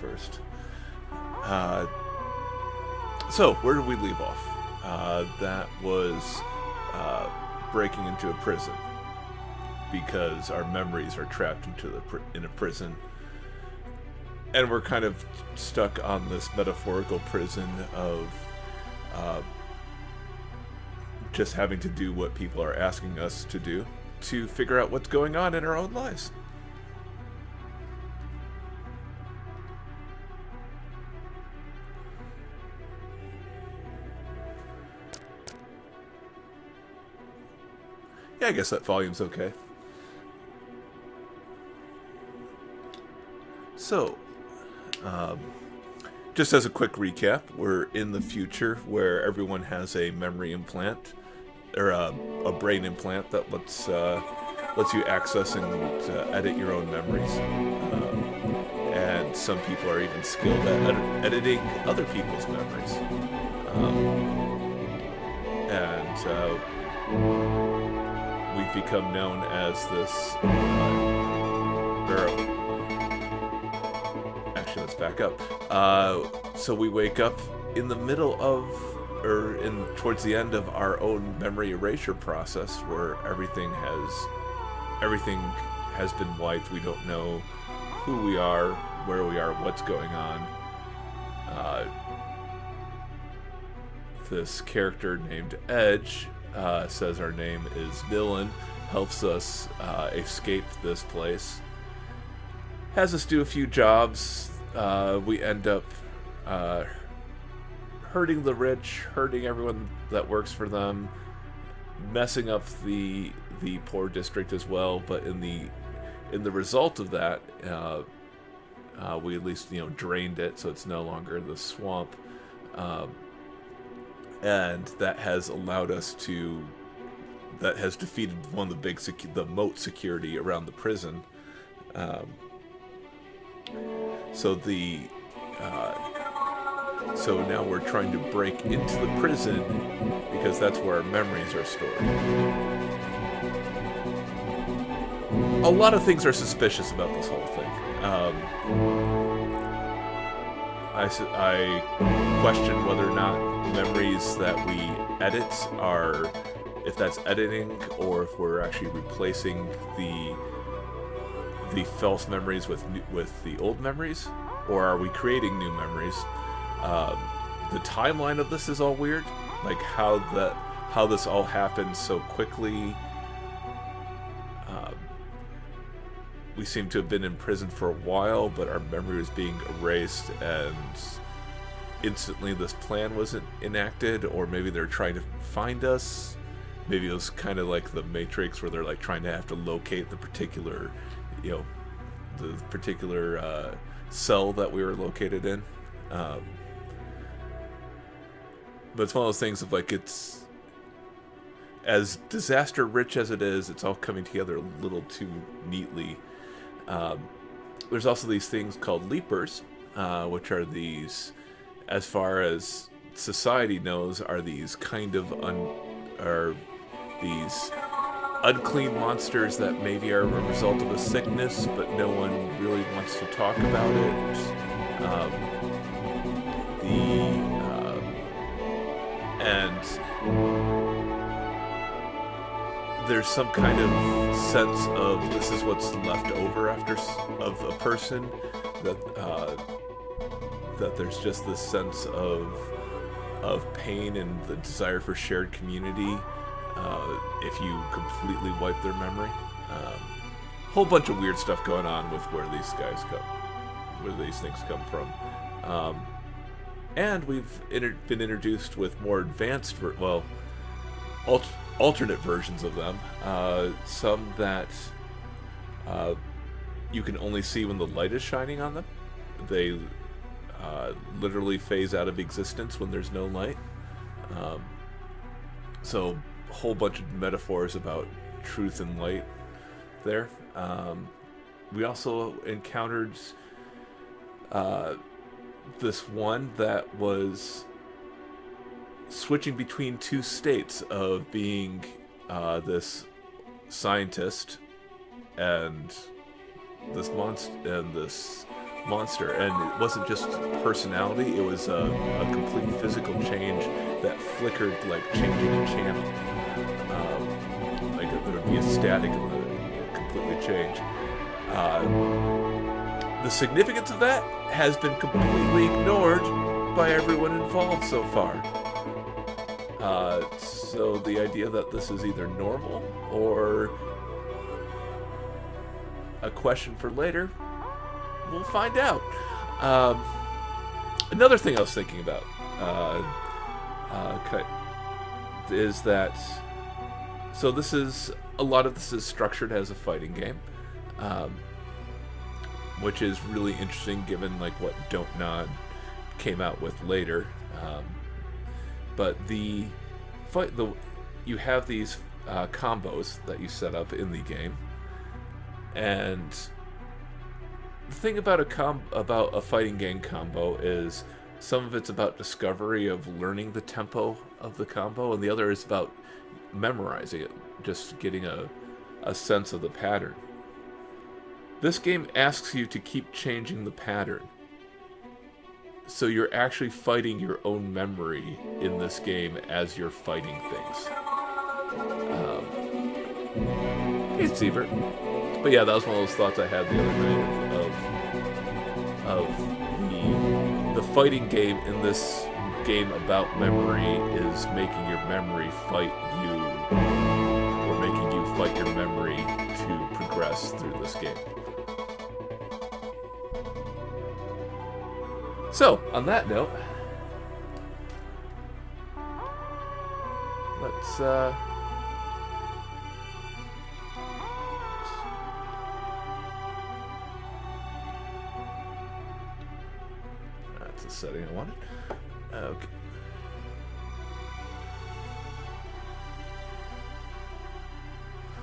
First. So, where did we leave off? That was breaking into a prison because our memories are trapped in a prison, and we're kind of stuck on this metaphorical prison of just having to do what people are asking us to do to figure out what's going on in our own lives. Yeah, I guess that volume's okay. So, just as a quick recap, we're in the future where everyone has a memory implant, or a brain implant that lets you access and edit your own memories. And some people are even skilled at editing other people's memories. And we've become known as this. Actually, let's back up. So we wake up in the middle of, or towards the end of our own memory erasure process, where everything has been wiped. We don't know who we are, where we are, what's going on. This character named Edge says our name is Dylan, helps us escape this place, has us do a few jobs. We end up hurting the rich, hurting everyone that works for them, messing up the poor district as well. But in the result of that, we at least drained it, so it's no longer the swamp. And that has allowed us to. That has defeated one of the moat security around the prison. So now we're trying to break into the prison because that's where our memories are stored. A lot of things are suspicious about this whole thing. I question whether or not memories that we edit are, if that's editing, or if we're actually replacing the false memories with the old memories, or are we creating new memories? The timeline of this is all weird, like how this all happened so quickly. We seem to have been in prison for a while, but our memory was being erased, and instantly this plan wasn't enacted, or maybe they're trying to find us. Maybe it was kind of like the Matrix, where they're like trying to have to locate the particular, cell that we were located in. But it's one of those things of like, it's as disaster rich as it is, it's all coming together a little too neatly. There's also these things called leapers, which are these, as far as society knows, are these kind of these unclean monsters that maybe are a result of a sickness, but no one really wants to talk about it. And there's some kind of sense of this is what's left over after of a person, that there's just this sense of pain and the desire for shared community if you completely wipe their memory. Whole bunch of weird stuff going on with where these things come from. And we've been introduced with more advanced, alternate versions of them. Some that you can only see when the light is shining on them. They literally phase out of existence when there's no light. So a whole bunch of metaphors about truth and light there. We also encountered this one that was switching between two states of being this scientist and this monster, and it wasn't just personality, it was a complete physical change that flickered like changing a channel. Like there would be a static and then it would completely change. The significance of that has been completely ignored by everyone involved so far. So the idea that this is either normal or a question for later, we'll find out. Another thing I was thinking about is that, so a lot of this is structured as a fighting game, which is really interesting given like what Don't Nod came out with later. But you have these combos that you set up in the game, and the thing about a fighting game combo is some of it's about discovery of learning the tempo of the combo, and the other is about memorizing it, just getting a sense of the pattern. This game asks you to keep changing the pattern. So you're actually fighting your own memory in this game as you're fighting things. Hey, Sievert. But yeah, that was one of those thoughts I had the other night of the fighting game in this game about memory is making your memory fight you, or making you fight your memory to progress through this game. So, on that note, let's that's the setting I wanted. Okay.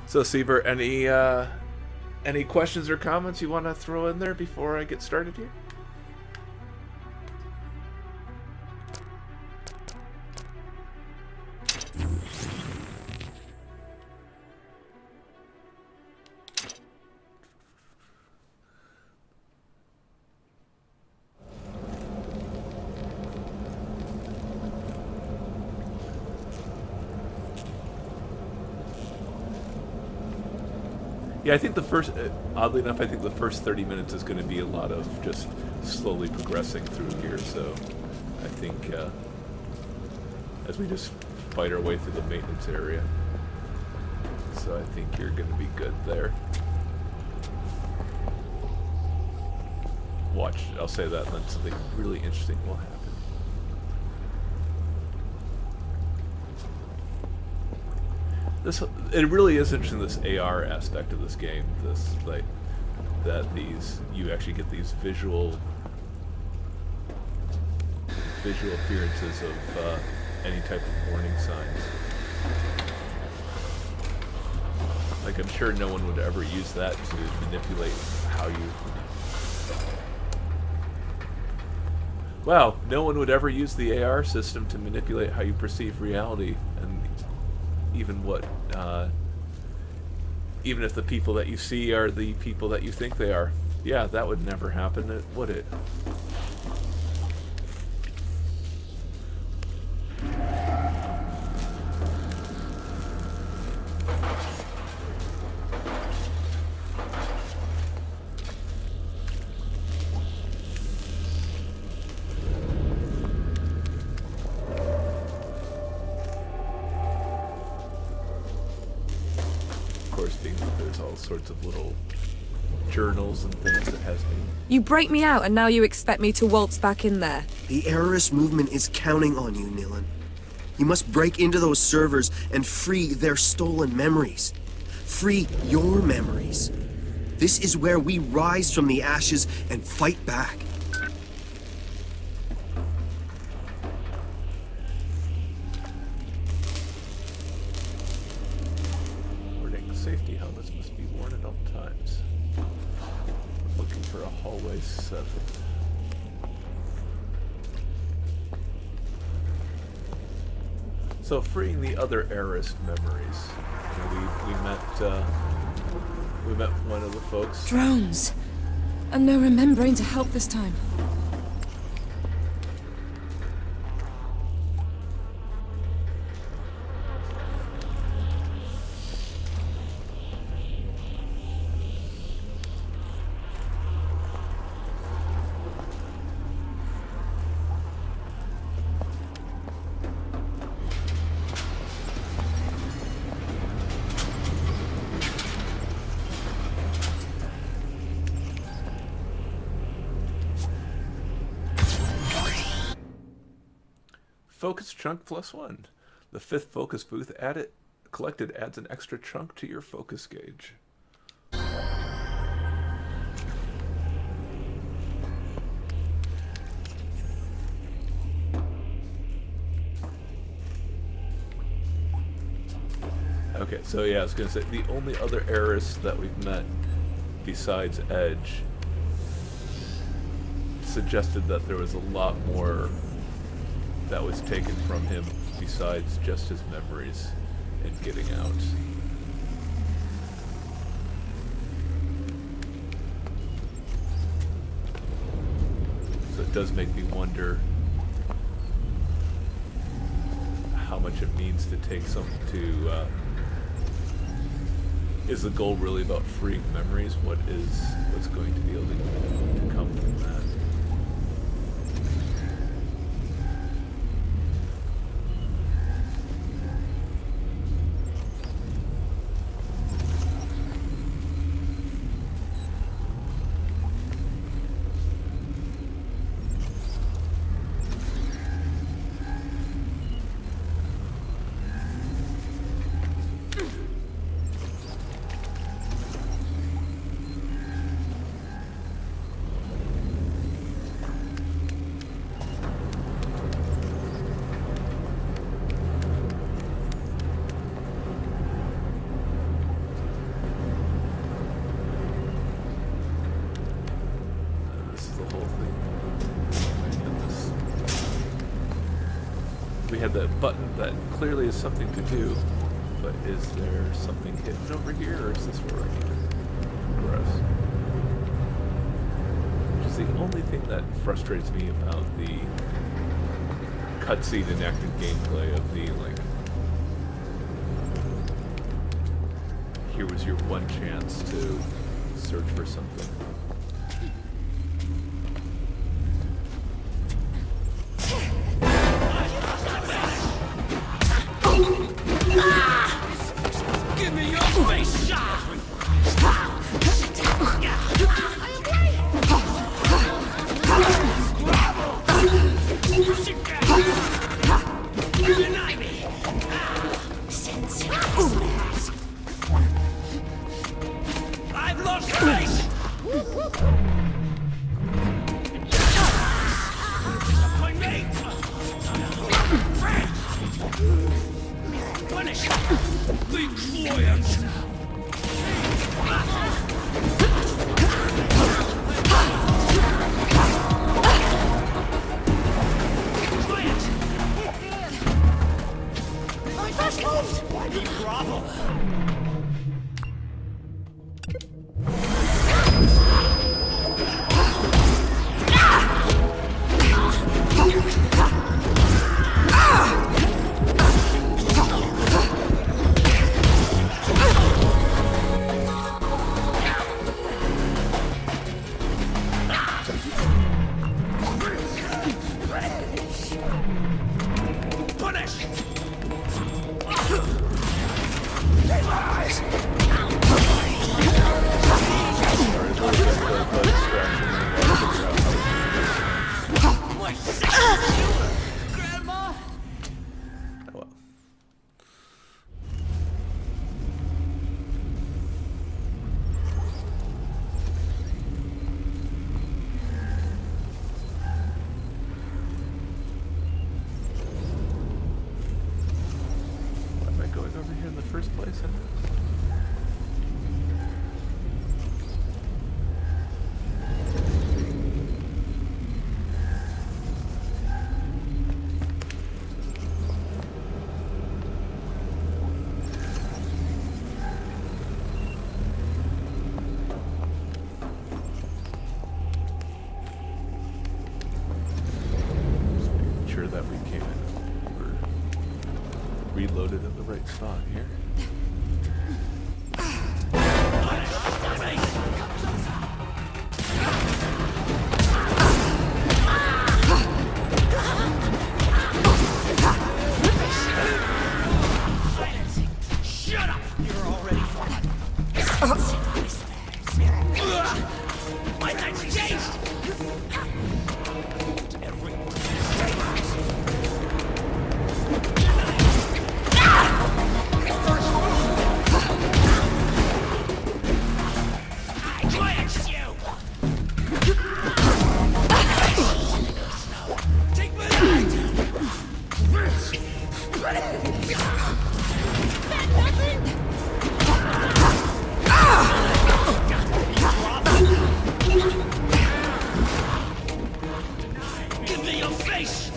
So, Sievert, any questions or comments you want to throw in there before I get started here? Yeah, I think oddly enough, I think the first 30 minutes is going to be a lot of just slowly progressing through here, so I think as we just fight our way through the maintenance area. So I think you're going to be good there. Watch, I'll say that, and then something really interesting will happen. It really is interesting, this AR aspect of this game. This you actually get these visual appearances of any type of warning signs. Like, I'm sure no one would ever use that to manipulate how you... Wow, no one would ever use the AR system to manipulate how you perceive reality, and even what, even if the people that you see are the people that you think they are. Yeah, that would never happen, would it? Sorts of little journals and things that has me. You break me out and now you expect me to waltz back in there. The Errorist movement is counting on you, Nilin. You must break into those servers and free their stolen memories. Free your memories. This is where we rise from the ashes and fight back. Safety helmets must be worn at all times. Looking for a hallway 7. So freeing the other Errorist memories. You know, we met one of the folks. Drones, and no remembering to help this time. Focus chunk +1. The 5th focus booth collected adds an extra chunk to your focus gauge. Okay, so yeah, I was gonna say the only other Errorist that we've met besides Edge suggested that there was a lot more that was taken from him besides just his memories and getting out. So it does make me wonder how much it means to take something to is the goal really about freeing memories? What's going to be able to come from that? Had that button that clearly is something to do, but is there something hidden over here, or is this where I need to progress? Which is the only thing that frustrates me about the cutscene and active gameplay of the, like, here was your one chance to search for something. Give me your face shot! I've lost face! My mate! Punish! The Cloyans! My first move! Why do you grovel? Punish! My second Grandma! Oh well. Why am I going over here in the first place? Just making sure that we're reloaded in the right spot here. Shut up! You're already fine. My mind's changed! Everyone I glance you! Take my Give me your face!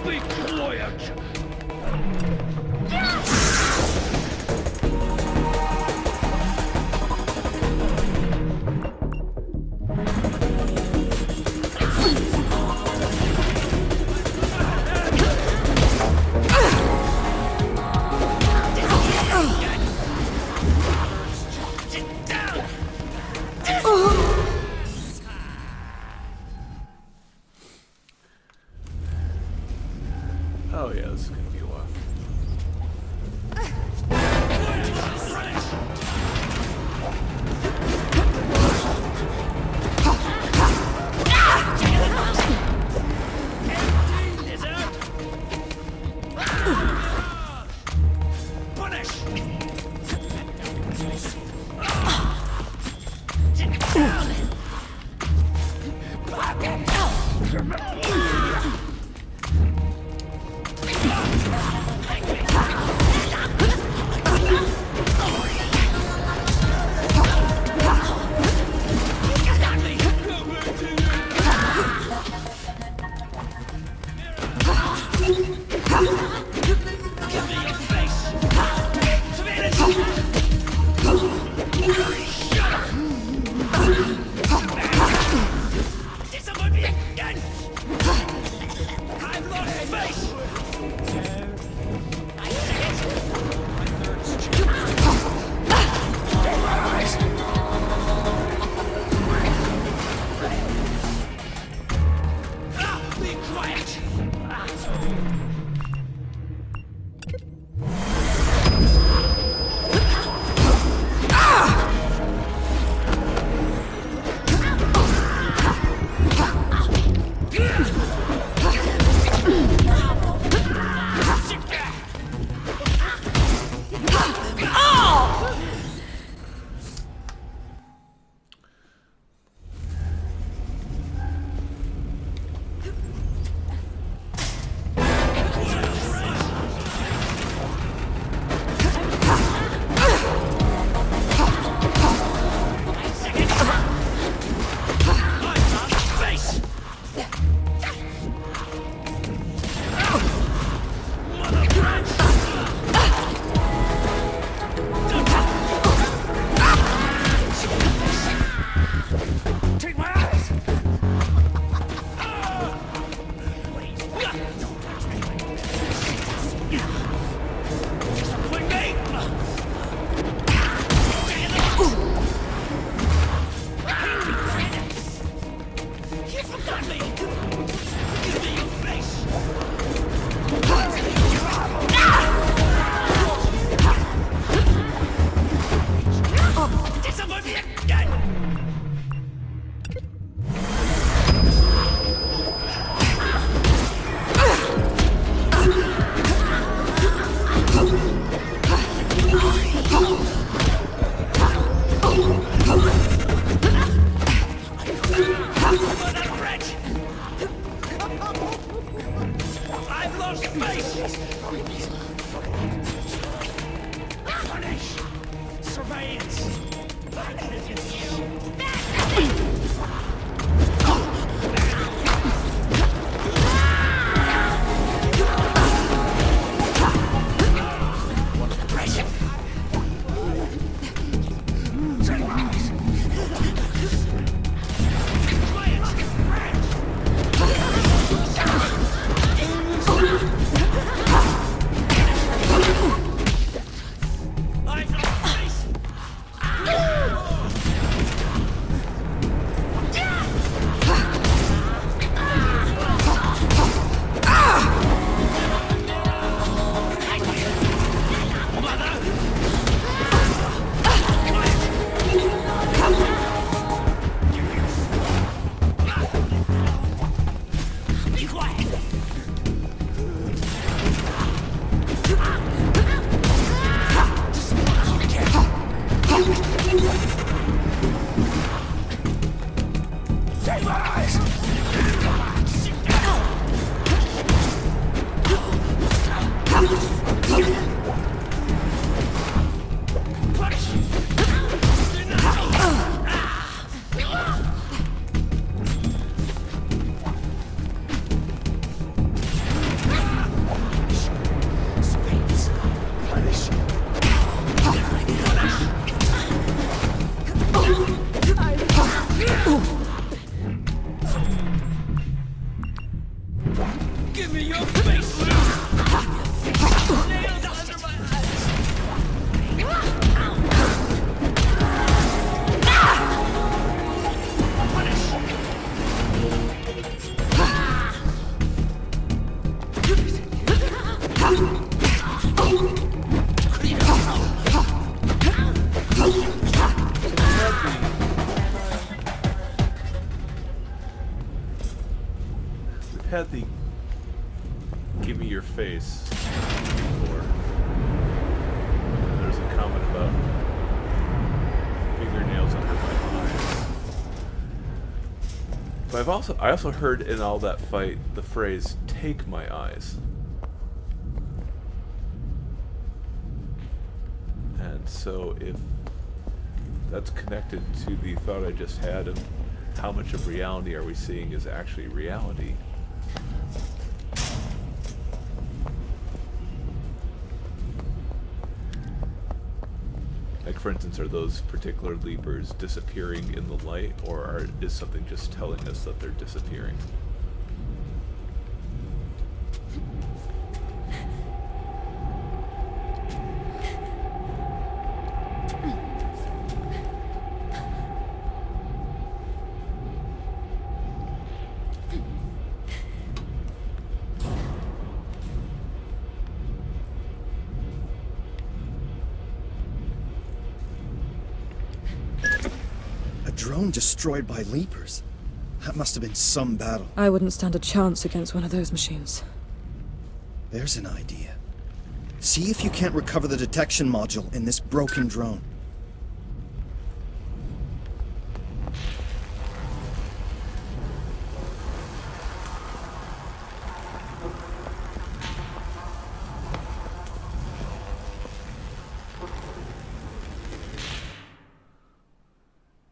Be quiet! Sit down! Oh yeah, this is gonna be a while. Did someone be again? Give me your face, Luke! Nails under my We've had the give me your face before. There's a comment about fingernails under my eyes. But I also heard in all that fight the phrase "take my eyes." And so if that's connected to the thought I just had of how much of reality are we seeing is actually reality. Like, for instance, are those particular Leapers disappearing in the light, or is something just telling us that they're disappearing? Drone destroyed by Leapers. That must have been some battle. I wouldn't stand a chance against one of those machines. There's an idea. See if you can't recover the detection module in this broken drone.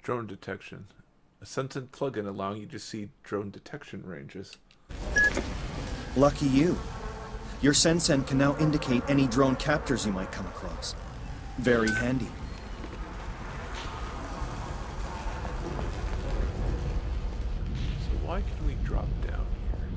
Drone detection. A sentient plugin allowing you to see drone detection ranges. Lucky you. Your Sensen can now indicate any drone captors you might come across. Very handy. So why can we drop down here?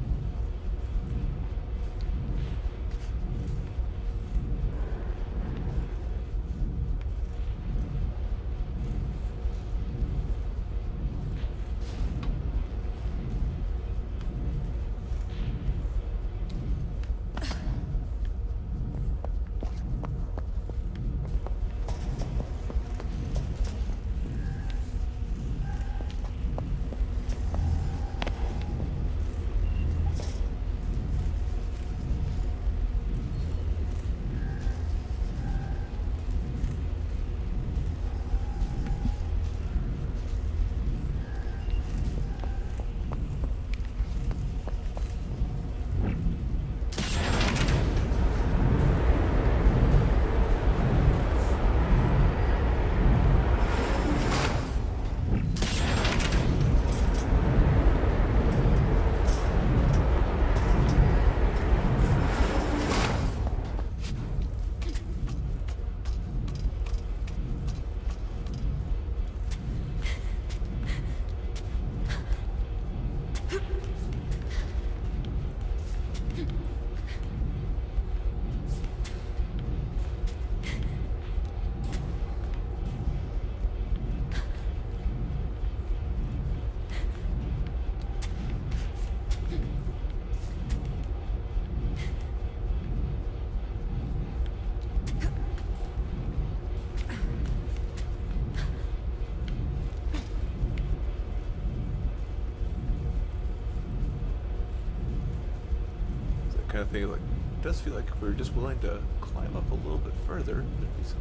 Kind of thing, like, it does feel like if we were just willing to climb up a little bit further, there'd be some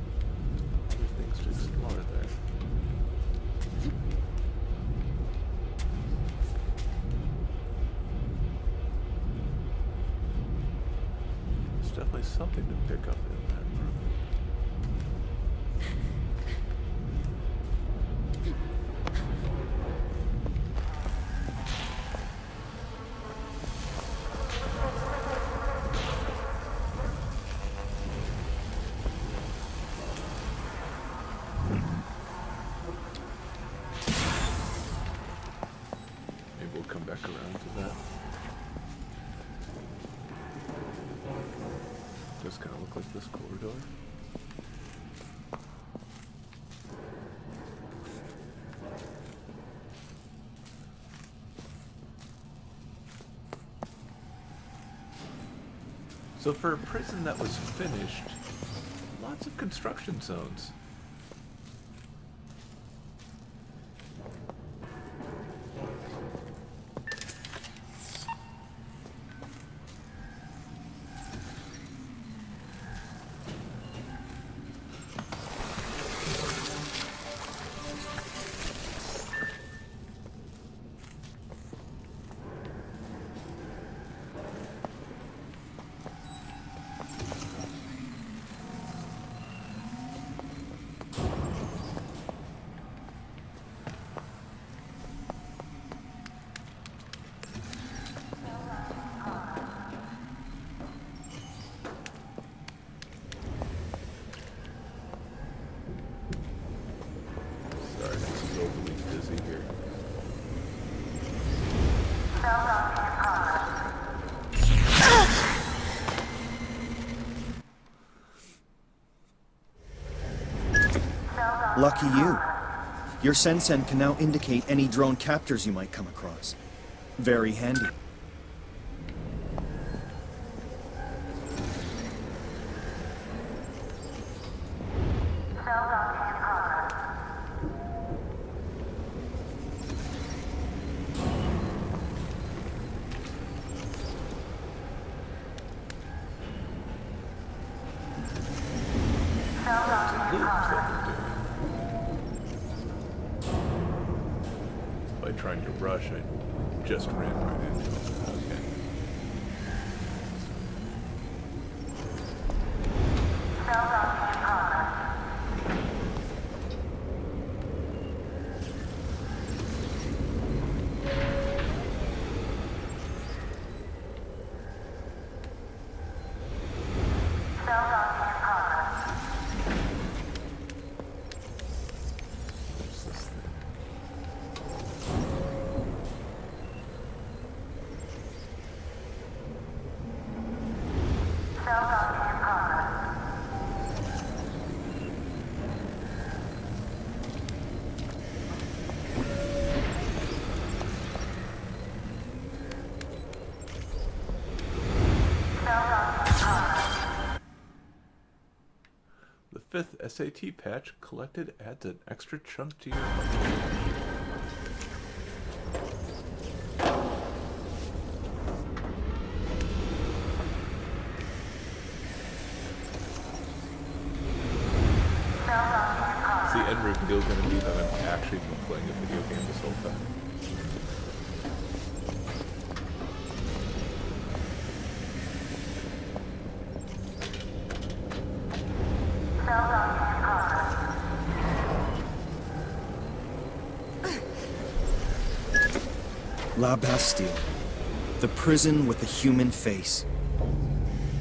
other things to explore there. definitely something to pick up in that room. Maybe we'll come back around to that. Does kind of look like this corridor. So for a prison that was finished, lots of construction zones. Sorry, this is overly busy here. Lucky you. Your Sensen can now indicate any drone captors you might come across. Very handy. Lots of loops that they're doing. By trying to rush, I just ran right into it. Okay. What's this thing? The 5th SAT patch collected adds an extra chunk to your life. Is the end reveal going to be that I'm actually been playing a video game this whole time? La Bastille. The prison with the human face.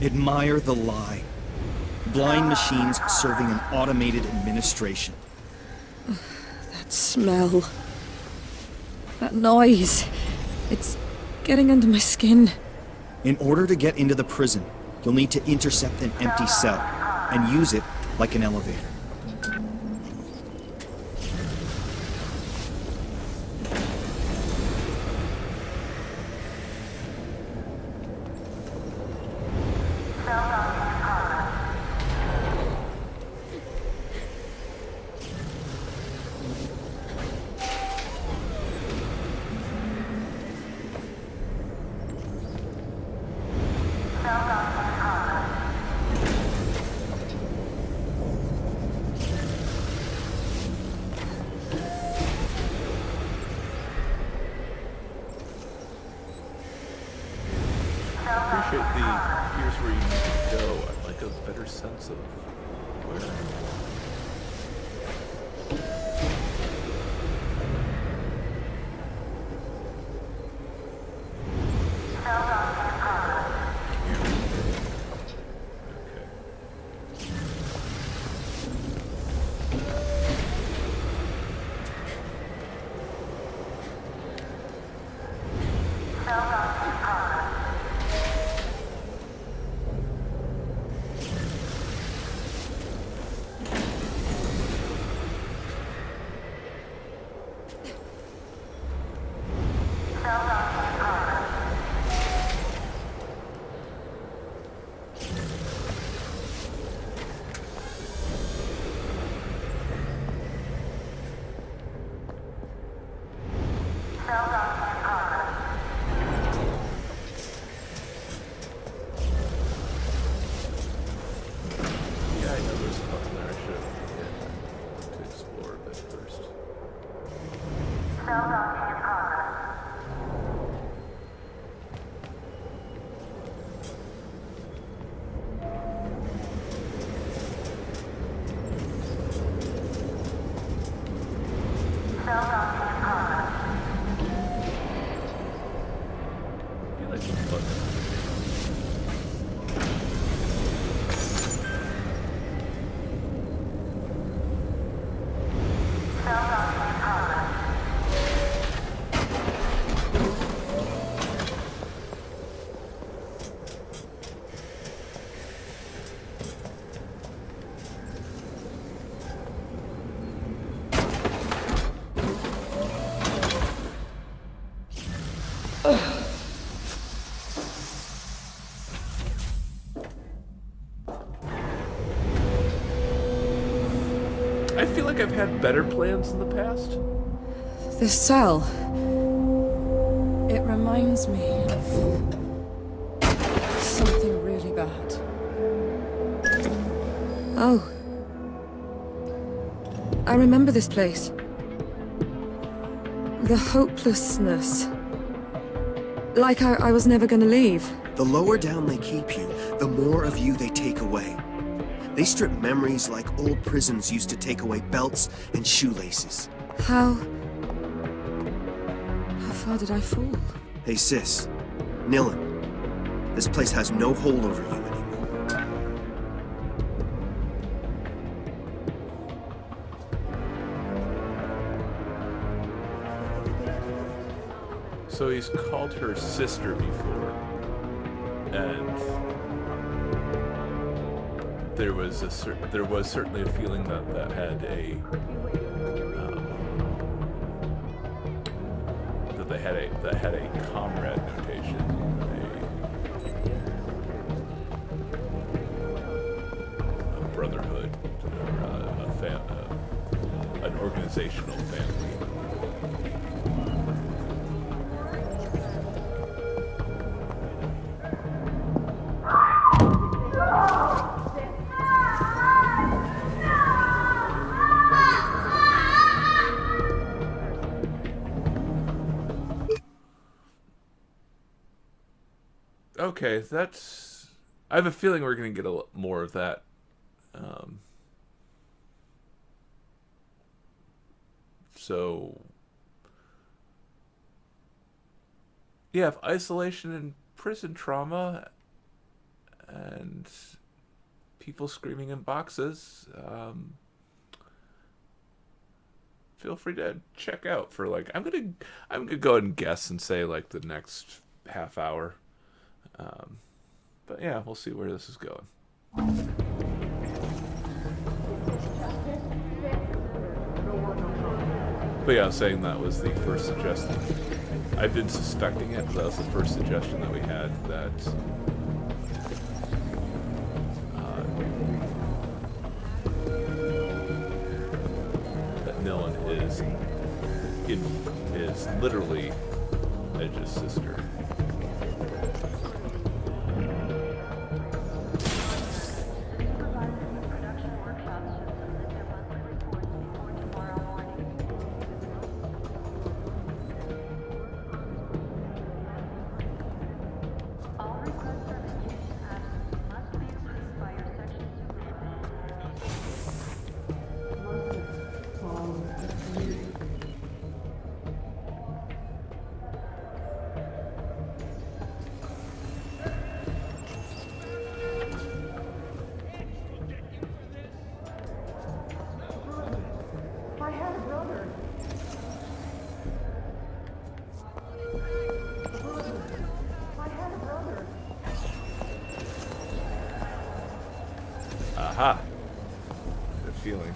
Admire the lie. Blind machines serving an automated administration. That smell. That noise. It's getting under my skin. In order to get into the prison, you'll need to intercept an empty cell and use it like an elevator. Appreciate the here's where you need to go a better sense of where I am. I feel like I've had better plans in the past. This cell. It reminds me of something really bad. Oh. I remember this place. The hopelessness. Like I was never gonna leave. The lower down they keep you, the more of you they take away. They strip memories like old prisons used to take away belts and shoelaces. How far did I fall? Hey sis, Nilin, this place has no hold over you anymore. So he's called her sister before, and there was certainly a feeling that had a that had a comrade notation, a brotherhood, or an organizational family. Okay, that's... I have a feeling we're going to get a lot more of that. So... yeah, if isolation and prison trauma and people screaming in boxes, feel free to check out for like... I'm gonna go ahead and guess and say like the next half hour. But yeah, we'll see where this is going. But yeah, I was saying that was the first suggestion. I've been suspecting it, but that was the first suggestion that we had, that Nilin is literally Edge's sister. Aha! Good feeling.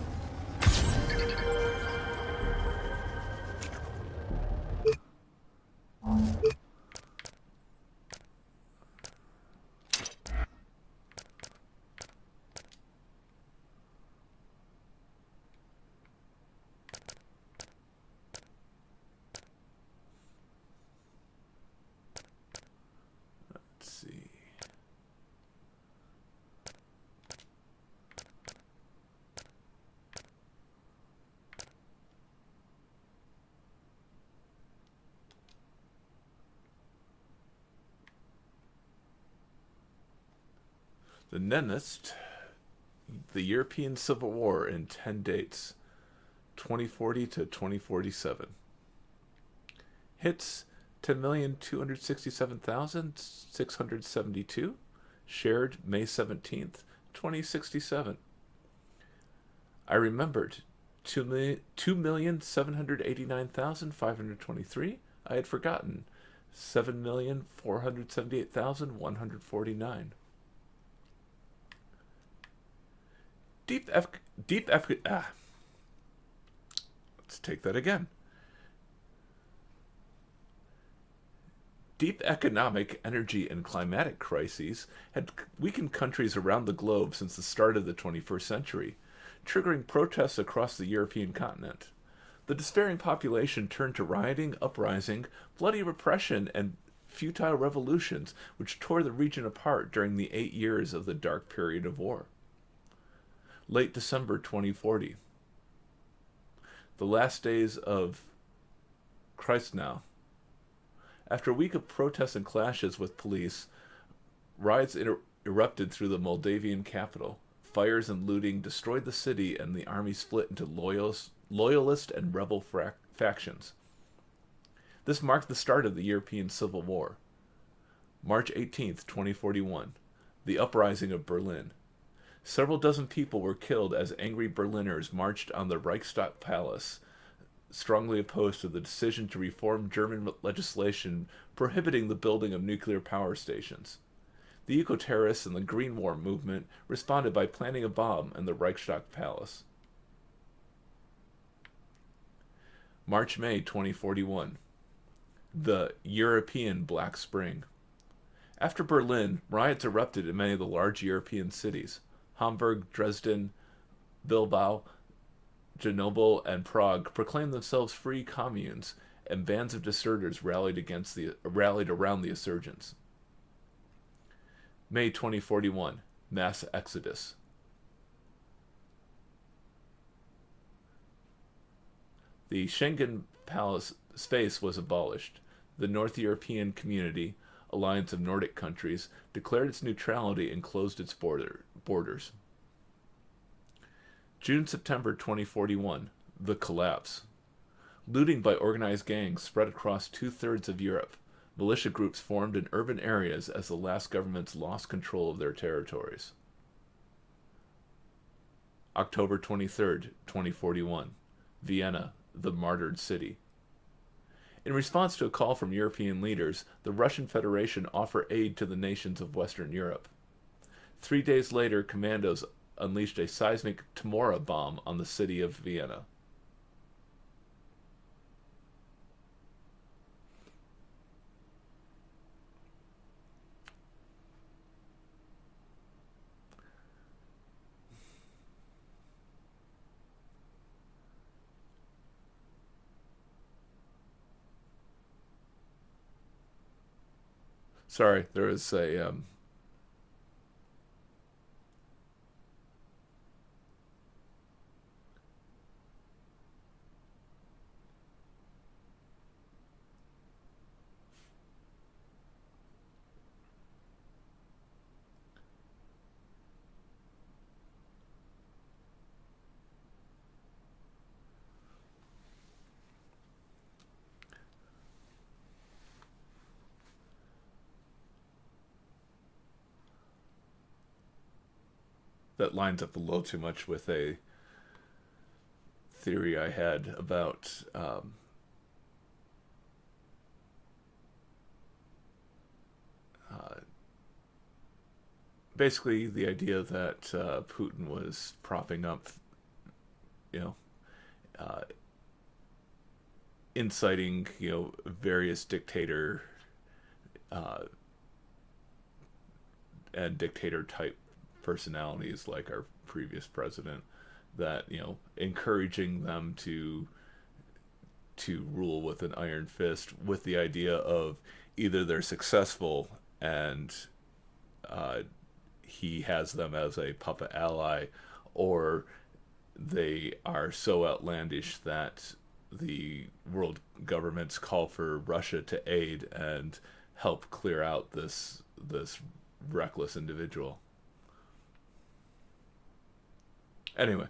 Let's see. The Nenist, the European Civil War in 10 dates, 2040 to 2047. Hits 10,267,672. Shared May 17th, 2067. I remembered 2,789,523. I had forgotten 7,478,149. Let's take that again. Deep economic, energy, and climatic crises had weakened countries around the globe since the start of the 21st century, triggering protests across the European continent. The despairing population turned to rioting, uprising, bloody repression, and futile revolutions, which tore the region apart during the 8 years of the dark period of war. Late December 2040. The last days of Kristau. After a week of protests and clashes with police, riots erupted through the Moldavian capital. Fires and looting destroyed the city, and the army split into loyalist and rebel factions. This marked the start of the European Civil War. March 18th, 2041. The uprising of Berlin. Several dozen people were killed as angry Berliners marched on the Reichstag Palace, strongly opposed to the decision to reform German legislation prohibiting the building of nuclear power stations. The eco-terrorists and the Green War movement responded by planting a bomb in the Reichstag Palace. March-May 2041. The European Black Spring. After Berlin, riots erupted in many of the large European cities. Hamburg, Dresden, Bilbao, Grenoble, and Prague proclaimed themselves free communes, and bands of deserters rallied around the insurgents. May 2041, mass exodus. The Schengen Palace space was abolished. The North European Community, alliance of Nordic countries, declared its neutrality and closed its borders. June-September 2041, the collapse. Looting by organized gangs spread across 2/3 of Europe. Militia groups formed in urban areas as the last governments lost control of their territories. October 23rd, 2041, Vienna, the martyred city. In response to a call from European leaders, the Russian Federation offered aid to the nations of Western Europe. 3 days later, commandos unleashed a seismic Temora bomb on the city of Vienna. Sorry, there was a that lines up a little too much with a theory I had about basically the idea that Putin was propping up, you know, inciting, various dictator and dictator type personalities like our previous president, that encouraging them to rule with an iron fist, with the idea of either they're successful and he has them as a puppet ally, or they are so outlandish that the world governments call for Russia to aid and help clear out this reckless individual. Anyway,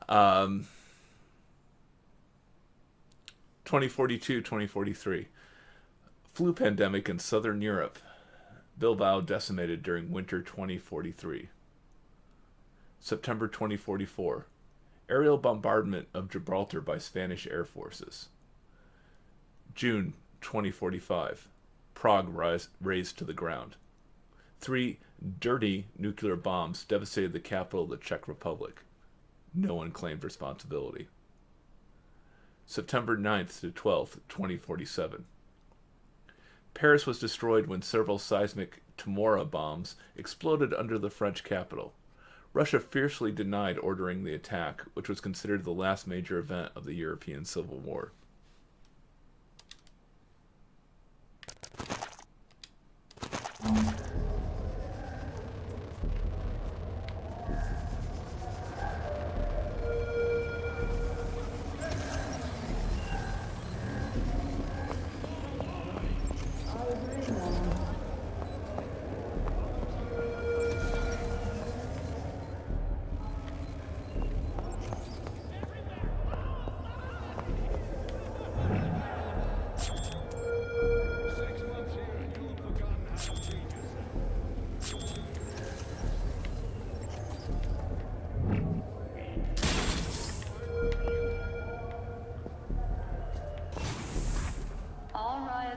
2042, 2043. Flu pandemic in southern Europe. Bilbao decimated during winter 2043. September 2044. Aerial bombardment of Gibraltar by Spanish air forces. June 2045. Prague razed to the ground. 3 dirty nuclear bombs devastated the capital of the Czech Republic. No one claimed responsibility. September 9th to 12th, 2047. Paris was destroyed when several seismic Temora bombs exploded under the French capital. Russia fiercely denied ordering the attack, which was considered the last major event of the European Civil War.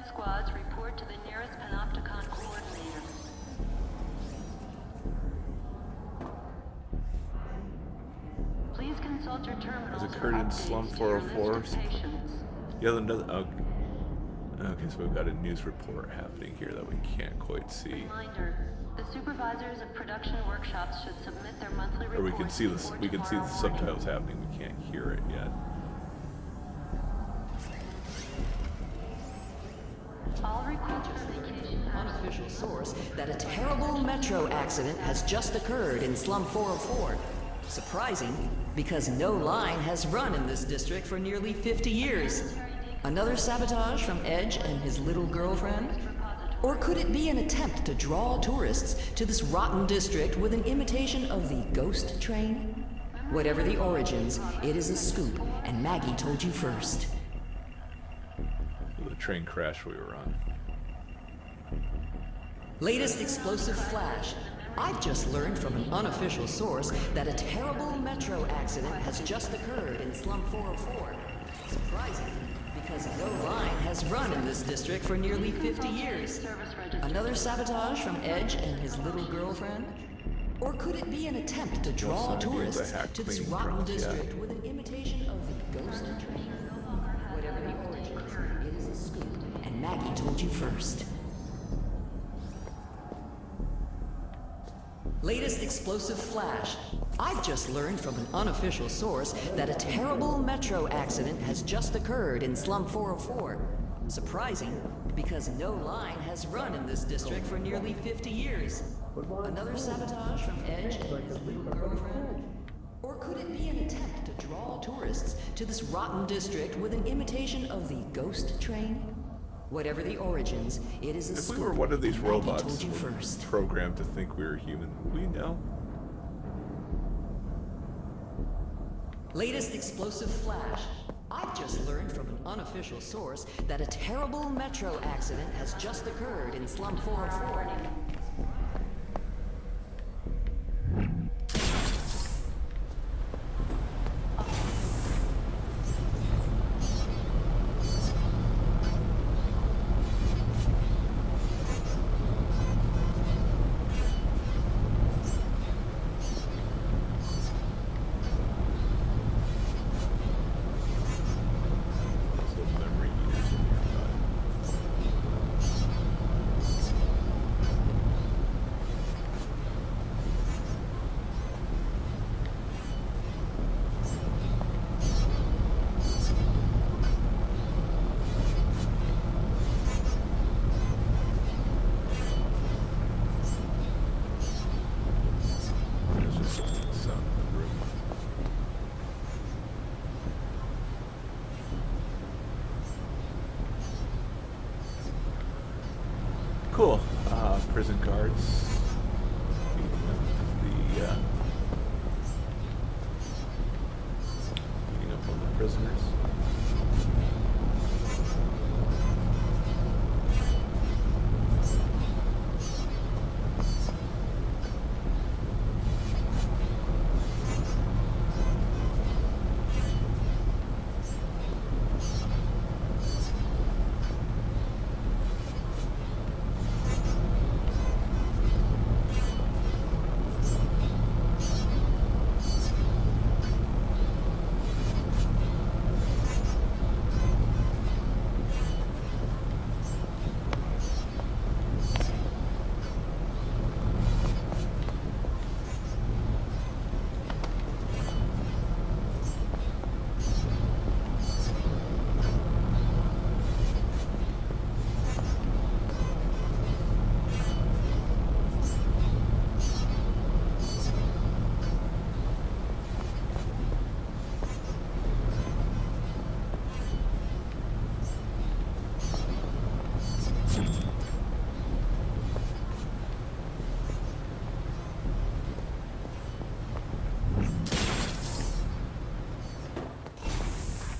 Squads report to the nearest Panopticon coordinator. Please consult your terminals. Has occurred in Slum 404. Yeah, okay, so we've got a news report happening here that we can't quite see. Reminder: the supervisors of production workshops should submit their monthly reports. Or we can see this. We can see the subtitles happening. We can't hear it yet. All requests for vacation. Unofficial source that a terrible metro accident has just occurred in Slum 404. Surprising, because no line has run in this district for nearly 50 years. Another sabotage from Edge and his little girlfriend? Or could it be an attempt to draw tourists to this rotten district with an imitation of the ghost train? Whatever the origins, it is a scoop, and Maggie told you first. The train crash we were on. Latest explosive flash. I've just learned from an unofficial source that a terrible metro accident has just occurred in Slum 404. Surprising, because no line has run in this district for nearly 50 years. Another sabotage from Edge and his little girlfriend? Or could it be an attempt to draw tourists to this rotten district with an imitation of the ghost train? Whatever the origins, it is a scoop, and Maggie told you first. Latest explosive flash. I've just learned from an unofficial source that a terrible metro accident has just occurred in Slum 404. Surprising, because no line has run in this district for nearly 50 years. Another sabotage from Edge and his little girlfriend? Or could it be an attempt to draw tourists to this rotten district with an imitation of the ghost train? Whatever the origins, it is a If scoop. we were one of these Maggie robots told you first. programmed to think we were human, would we know? Latest explosive flash. I've just learned from an unofficial source that a terrible metro accident has just occurred in Slum 404. Cool. Prison guards. Beating up on the prisoners.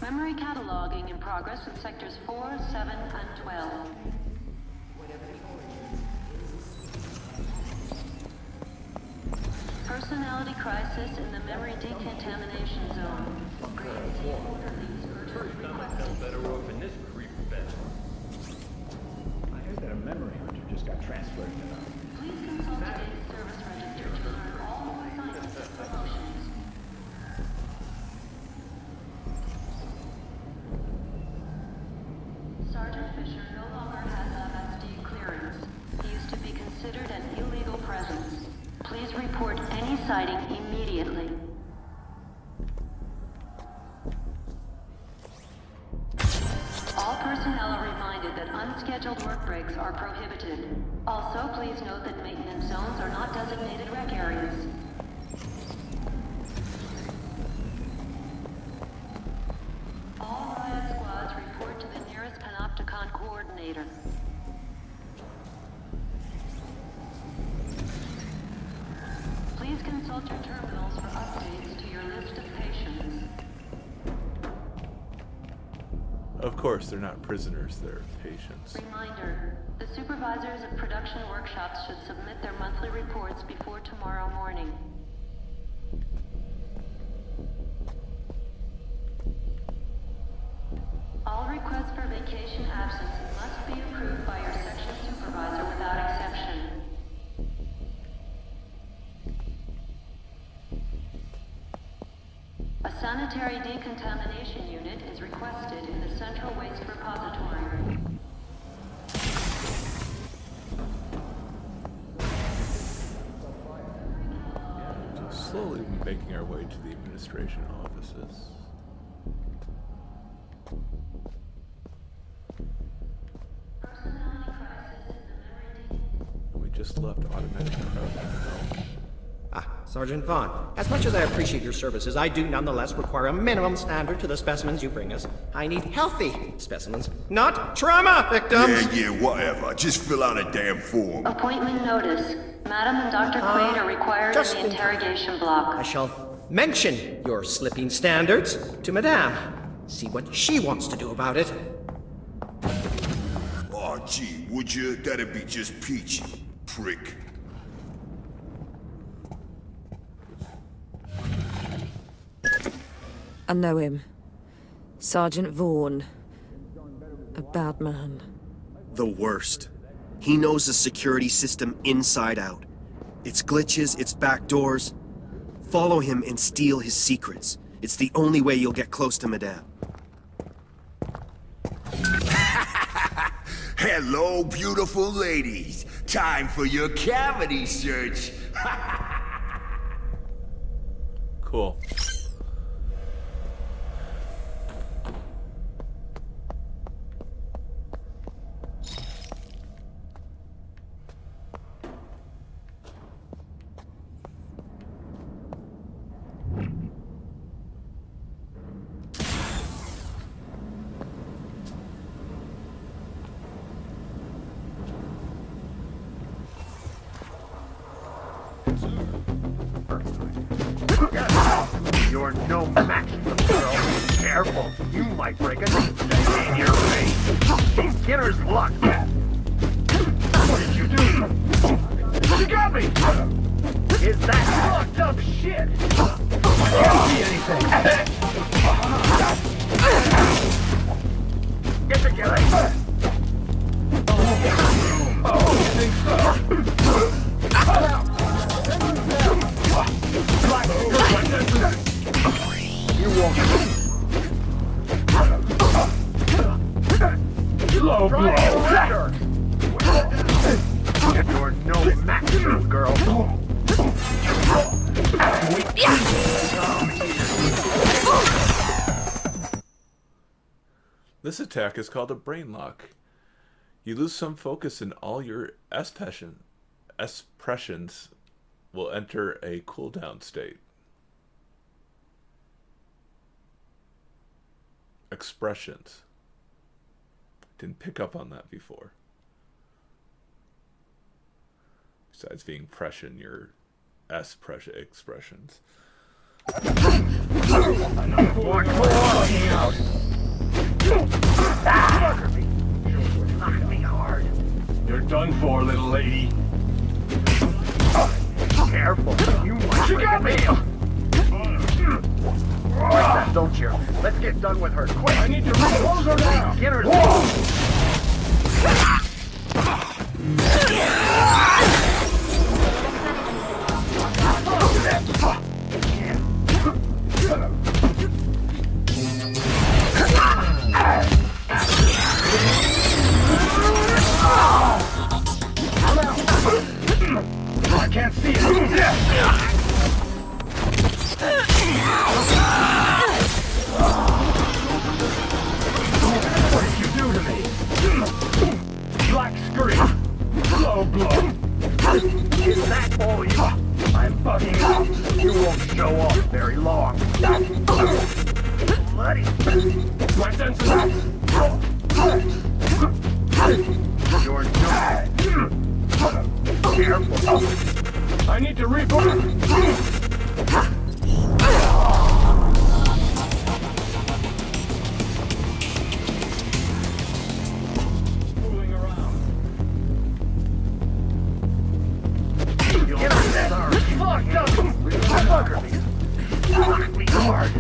Memory cataloging in progress in sectors 4, 7, and 12. Personality crisis in the memory decontamination zone. Better off in this creep fest. I heard that a memory hunter just got transferred to Please consult today's service register to learn all new assignments and promotions. Sergeant Fisher no longer has MSD clearance. He used to be considered an illegal presence. Please report any sighting immediately. All personnel are reminded that unscheduled work breaks are prohibited. Also, please note that maintenance zones are not designated rec areas. All riot squads report to the nearest Panopticon coordinator. Please consult your terminals for updates to your list of patients. Of course, they're not prisoners, they're patients. Reminder, the supervisors of production workshops should submit their monthly reports before tomorrow morning. All requests for vacation absence must be approved by your section supervisor without exception. A sanitary decontamination unit is requested in the central waste repository. Slowly making our way to the administration offices. We just left automatic crowd. Sergeant Vaughn, as much as I appreciate your services, I do nonetheless require a minimum standard to the specimens you bring us. I need healthy specimens, not trauma victims! Yeah, whatever. Just fill out a damn form. Appointment notice. Madam and Dr. Quaid are required in the interrogation block. I shall mention your slipping standards to Madame. See what she wants to do about it. Oh, gee, would you? That'd be just peachy, prick. I know him. Sergeant Vaughn. A bad man. The worst. He knows the security system inside out. Its glitches, its backdoors. Follow him and steal his secrets. It's the only way you'll get close to Madame. Hello, beautiful ladies. Time for your cavity search. Cool. You're no match for the girl. Careful, you might break a nail in your face. Beginner's luck. What did you do? You got me! Is that fucked up shit? I can't see anything. Get together. Oh, you think so? You won't. Low blow. You're no match, little girl. This attack is called a brain lock. You lose some focus and all your expressions will enter a cooldown state. Expressions. Didn't pick up on that before. Besides being pression, your expressions. Knock me hard. You're done for, little lady. Careful, you might break a nail. Like that, don't you? Let's get done with her quick. I need to close her down. Get her. I can't see it. What did you do to me? Black screen. Low blow. Is that all you? I'm bugging out. You won't show off very long. Bloody. My senses. You're not. Careful. I need to reboot. Fooling around. Get on that. Fucked up. Fucker me. Knock me hard.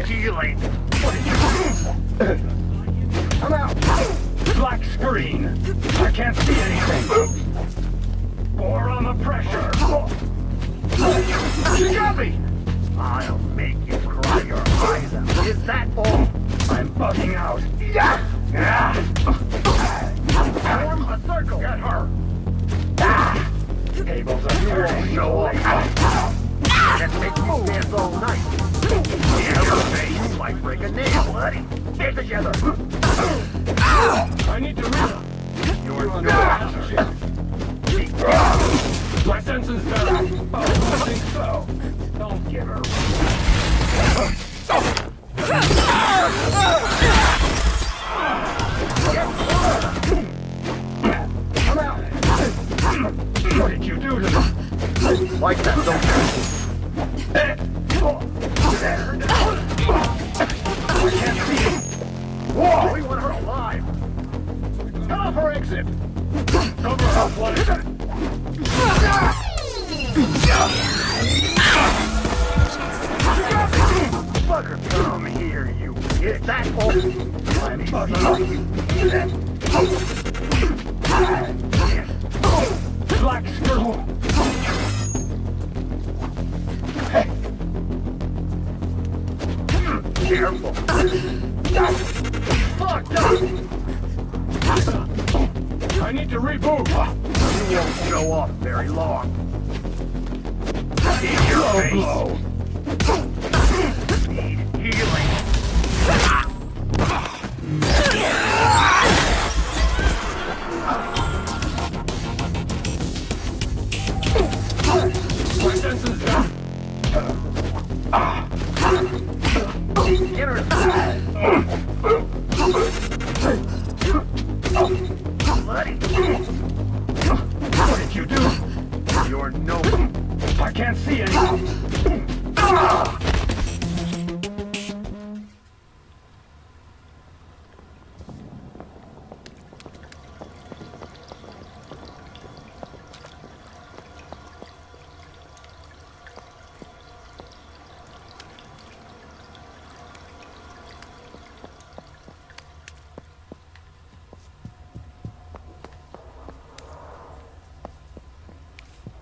Healing. What did you do? I'm out. Black screen. I can't see anything. More on the pressure. You got me. I'll make you cry your eyes out. Is that all? I'm bugging out. Form a circle. Get her. Tables are turning. You won't show up. That makes me dance all night. You might break a nail, buddy. Get together. I need to read. You're no action. My senses down. Oh, I think so. Don't give her. Come out. What did you do to me? Like that, don't you? I can't see it. Whoa, we want her alive. Cut off her exit. Cover her, blood. Fucker, come here, you. Is that all? I'm bugging you. Black screw. Careful. Fucked up. I need to reboot. You won't show off very long. In your face. Need healing. My senses down. Get her. Bloody. What did you do? You're no. I can't see anything.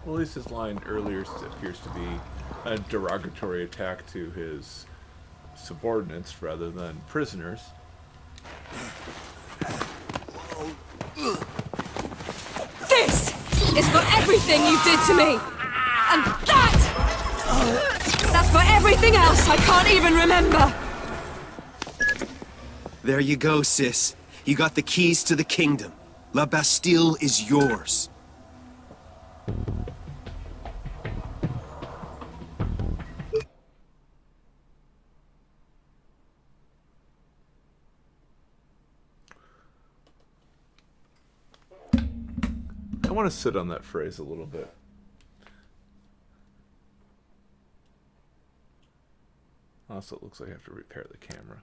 Well, at least his line earlier appears to be a derogatory attack to his subordinates rather than prisoners. This is for everything you did to me! And that's for everything else I can't even remember! There you go, sis. You got the keys to the kingdom. La Bastille is yours. I want to sit on that phrase a little bit. Also, it looks like I have to repair the camera.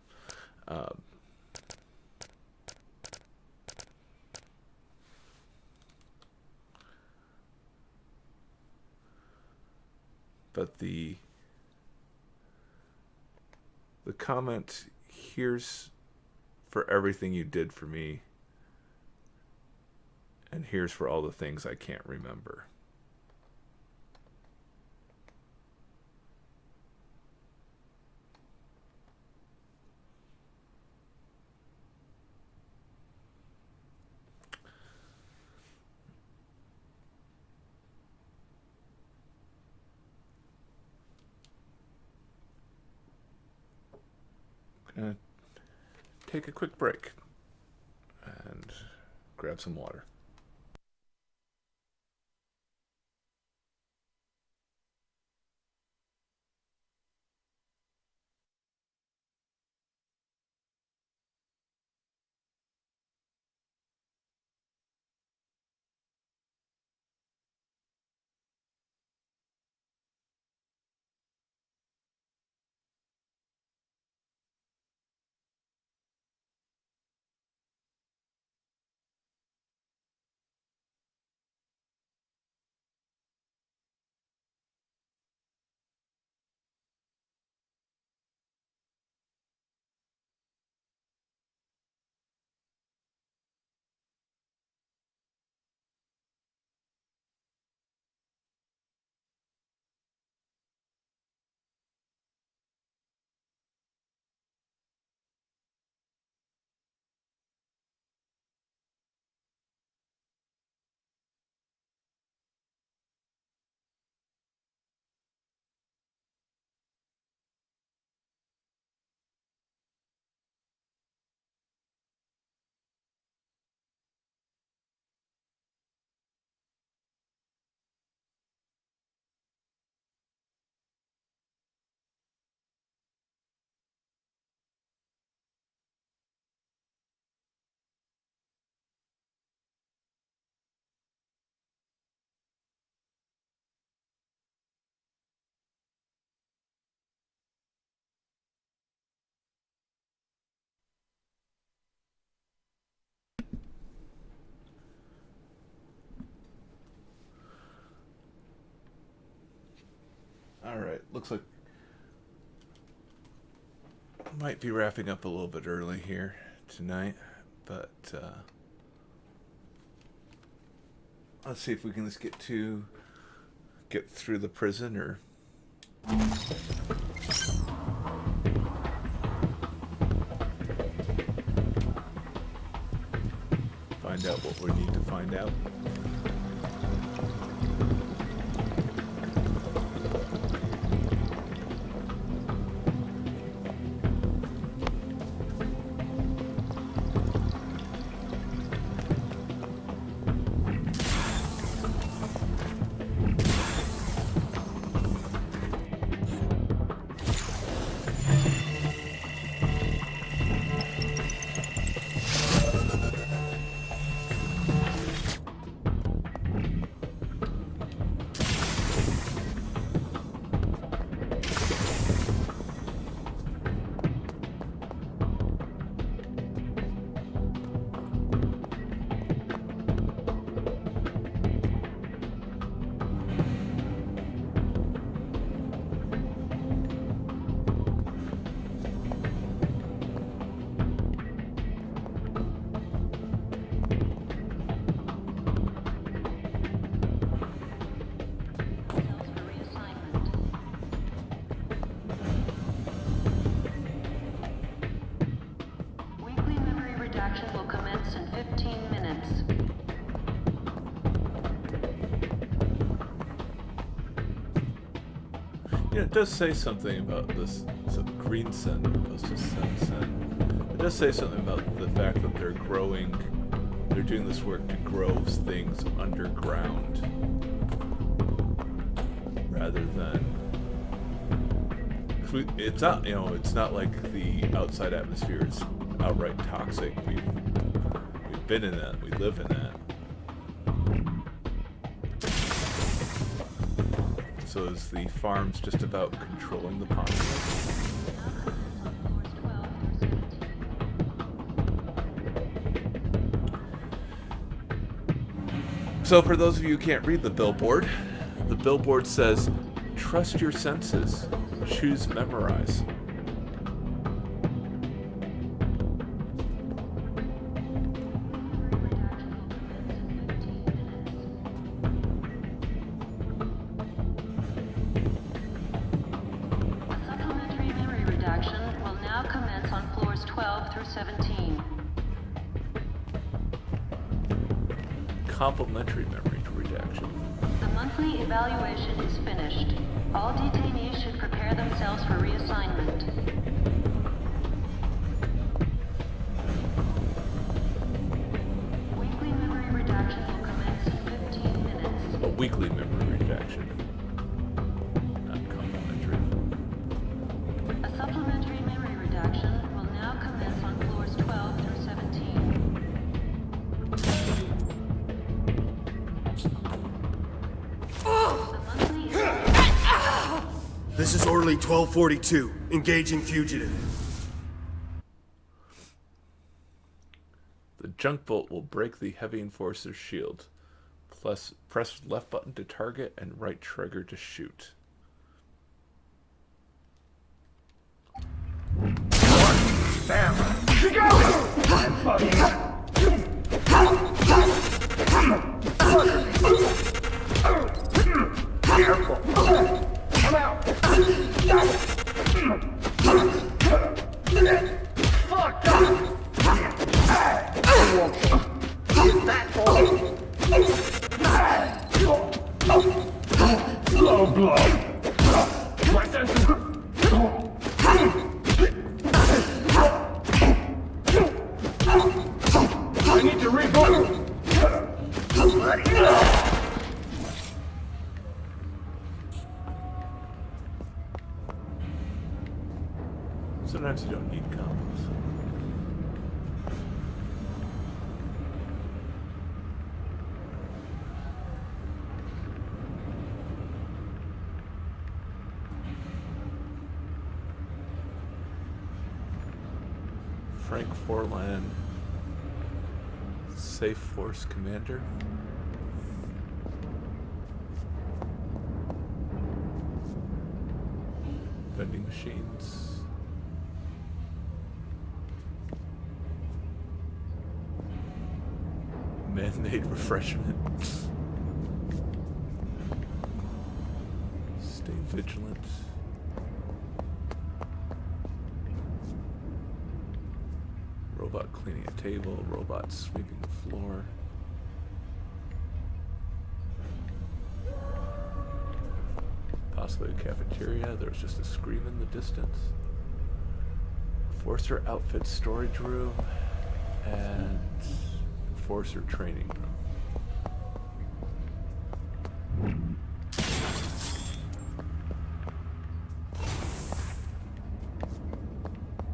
But the comment, here's for everything you did for me, and here's for all the things I can't remember. Gonna take a quick break and grab some water. Alright, looks like might be wrapping up a little bit early here tonight, but let's see if we can just get through the prison or find out what we need to find out. Yeah, it does say something about this. So green sen opposed to sen. It does say something about the fact that they're growing. They're doing this work to grow things underground rather than. It's not, you know, it's not like the outside atmosphere is outright toxic. We've been in that. We live in that. So is the farms just about controlling the population? So for those of you who can't read the billboard says, "Trust your senses. Choose memorize." Supplementary memory redaction will now commence on floors 12 through 17. Complementary memory redaction. The monthly evaluation is finished. All detainees should prepare themselves for reassignment. Weekly memory redaction will commence in 15 minutes. A weekly memory redaction. Not complementary. A supplementary memory redaction will now commence on floors 12 through 17. This is Orderly 1242, engaging fugitive. The junk bolt will break the heavy enforcer's shield. Plus, press left button to target and right trigger to shoot. Sam! Careful! Come out! Fuck! Get that boy! Low blow! My senses! I need to reboot! Sometimes you don't need combos. Frank Forlan, Safe Force Commander. Vending machines. Man-made refreshment. Stay vigilant. Robot cleaning a table, robot sweeping the floor. Possibly a cafeteria, there's just a scream in the distance. Enforcer outfit storage room, and Enforcer training room.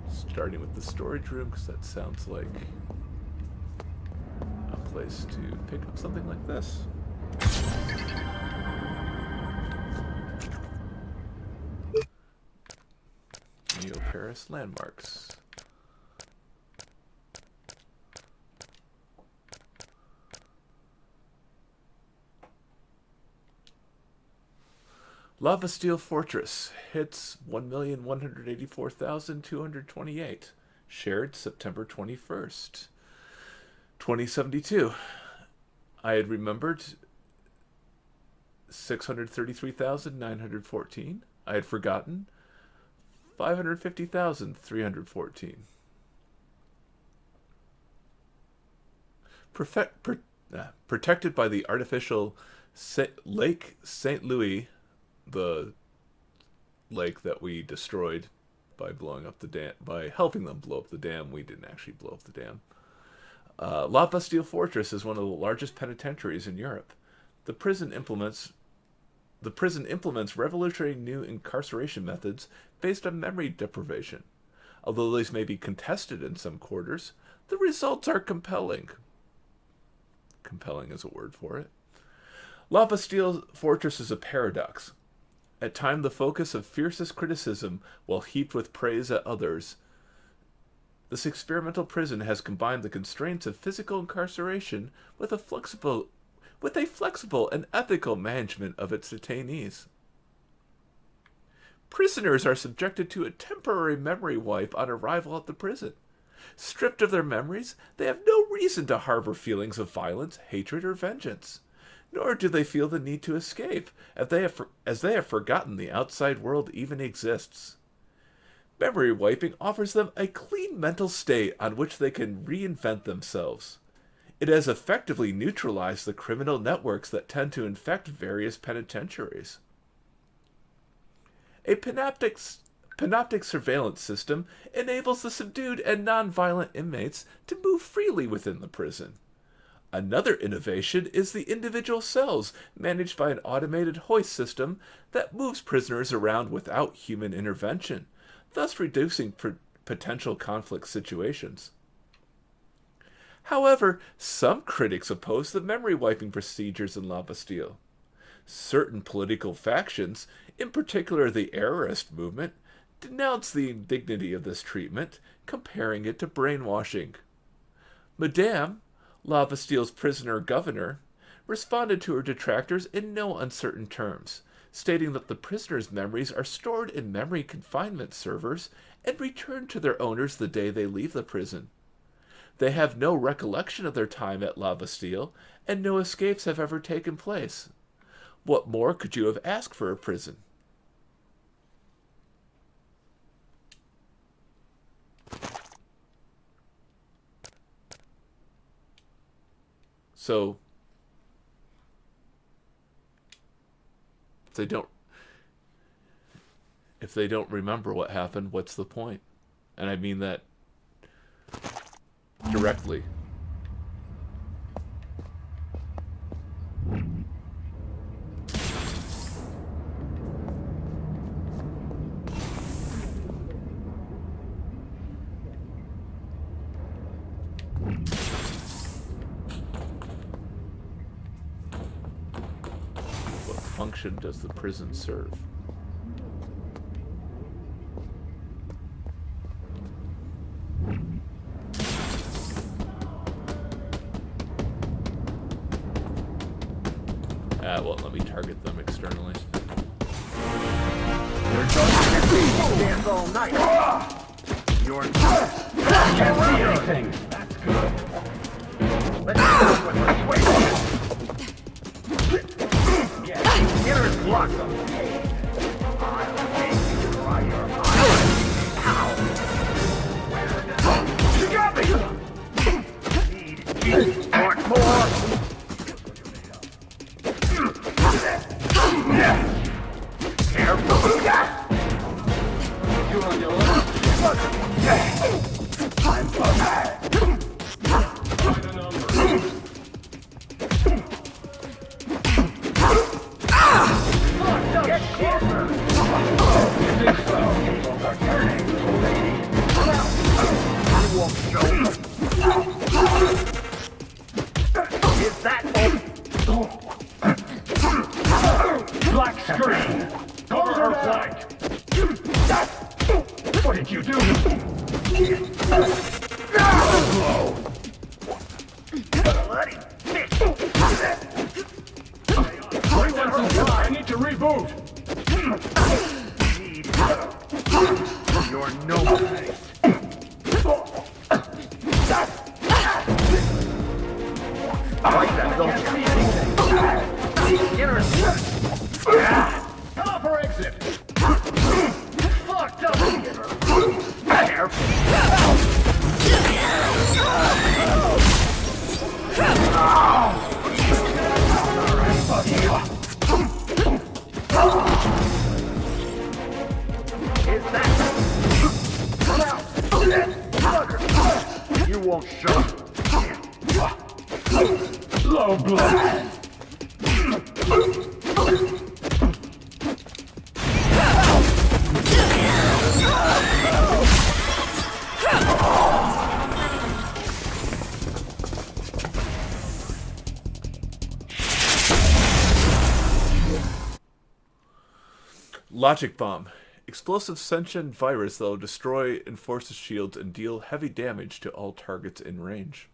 Starting with the storage room, because that sounds like a place to pick up something like this. Neo-Paris landmarks. Lava Steel Fortress hits 1,184,228. Shared September 21st, 2072. I had remembered 633,914. I had forgotten 550,314. Protected by the artificial Lake St. Louis, the lake that we destroyed by blowing up the dam, by helping them blow up the dam. We didn't actually blow up the dam. La Bastille Fortress is one of the largest penitentiaries in Europe. The prison implements revolutionary new incarceration methods based on memory deprivation. Although these may be contested in some quarters, the results are compelling. Compelling is a word for it. La Bastille Fortress is a paradox. At times the focus of fiercest criticism while heaped with praise at others. This experimental prison has combined the constraints of physical incarceration with a flexible and ethical management of its detainees. Prisoners are subjected to a temporary memory wipe on arrival at the prison. Stripped of their memories, they have no reason to harbor feelings of violence, hatred, or vengeance. Nor do they feel the need to escape, as they have forgotten the outside world even exists. Memory wiping offers them a clean mental state on which they can reinvent themselves. It has effectively neutralized the criminal networks that tend to infect various penitentiaries. A panoptic surveillance system enables the subdued and non-violent inmates to move freely within the prison. Another innovation is the individual cells, managed by an automated hoist system that moves prisoners around without human intervention, thus reducing potential conflict situations. However, some critics oppose the memory wiping procedures in La Bastille. Certain political factions, in particular the Errorist movement, denounce the indignity of this treatment, comparing it to brainwashing. Madame, La Bastille's prisoner governor, responded to her detractors in no uncertain terms, stating that the prisoners' memories are stored in memory confinement servers and returned to their owners the day they leave the prison. They have no recollection of their time at La Bastille, and no escapes have ever taken place. What more could you have asked for a prison? So, if they don't remember what happened, what's the point? And I mean that directly. What function does the prison serve? Well, let me target them externally. We're going to stand all night. You're can't see anything. That's good. Let's start with the switch. Yeah, inner's blocked them. I'll make you dry your eyes. Ow! You got me! Need want more? Careful! You on your left? I'm fine. Find a number. Get closer! You think so? People are turning, lady. I won't show you. Is that all? Black screen! Cover her flank! What did you do? Bloody bitch! I need to reboot! You're no place. I like that, don't you? Inner... Come for exit! Fucked up! blood. Logic bomb. Explosive sentient virus that will destroy Enforcer's shields and deal heavy damage to all targets in range.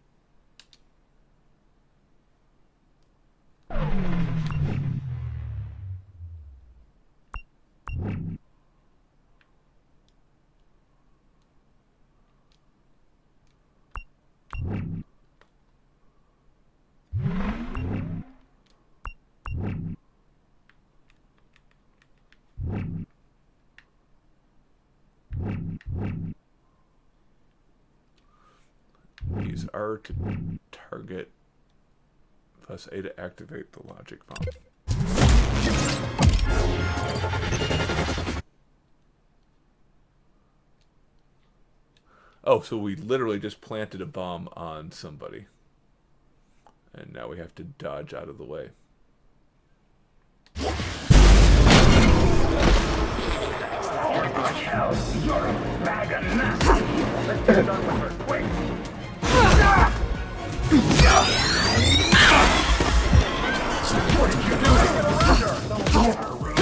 Use R to target, plus A to activate the logic bomb. Oh, so we literally just planted a bomb on somebody. And now we have to dodge out of the way. Hell, you're a bag of nuts. Let's get done with her quick. What did you do?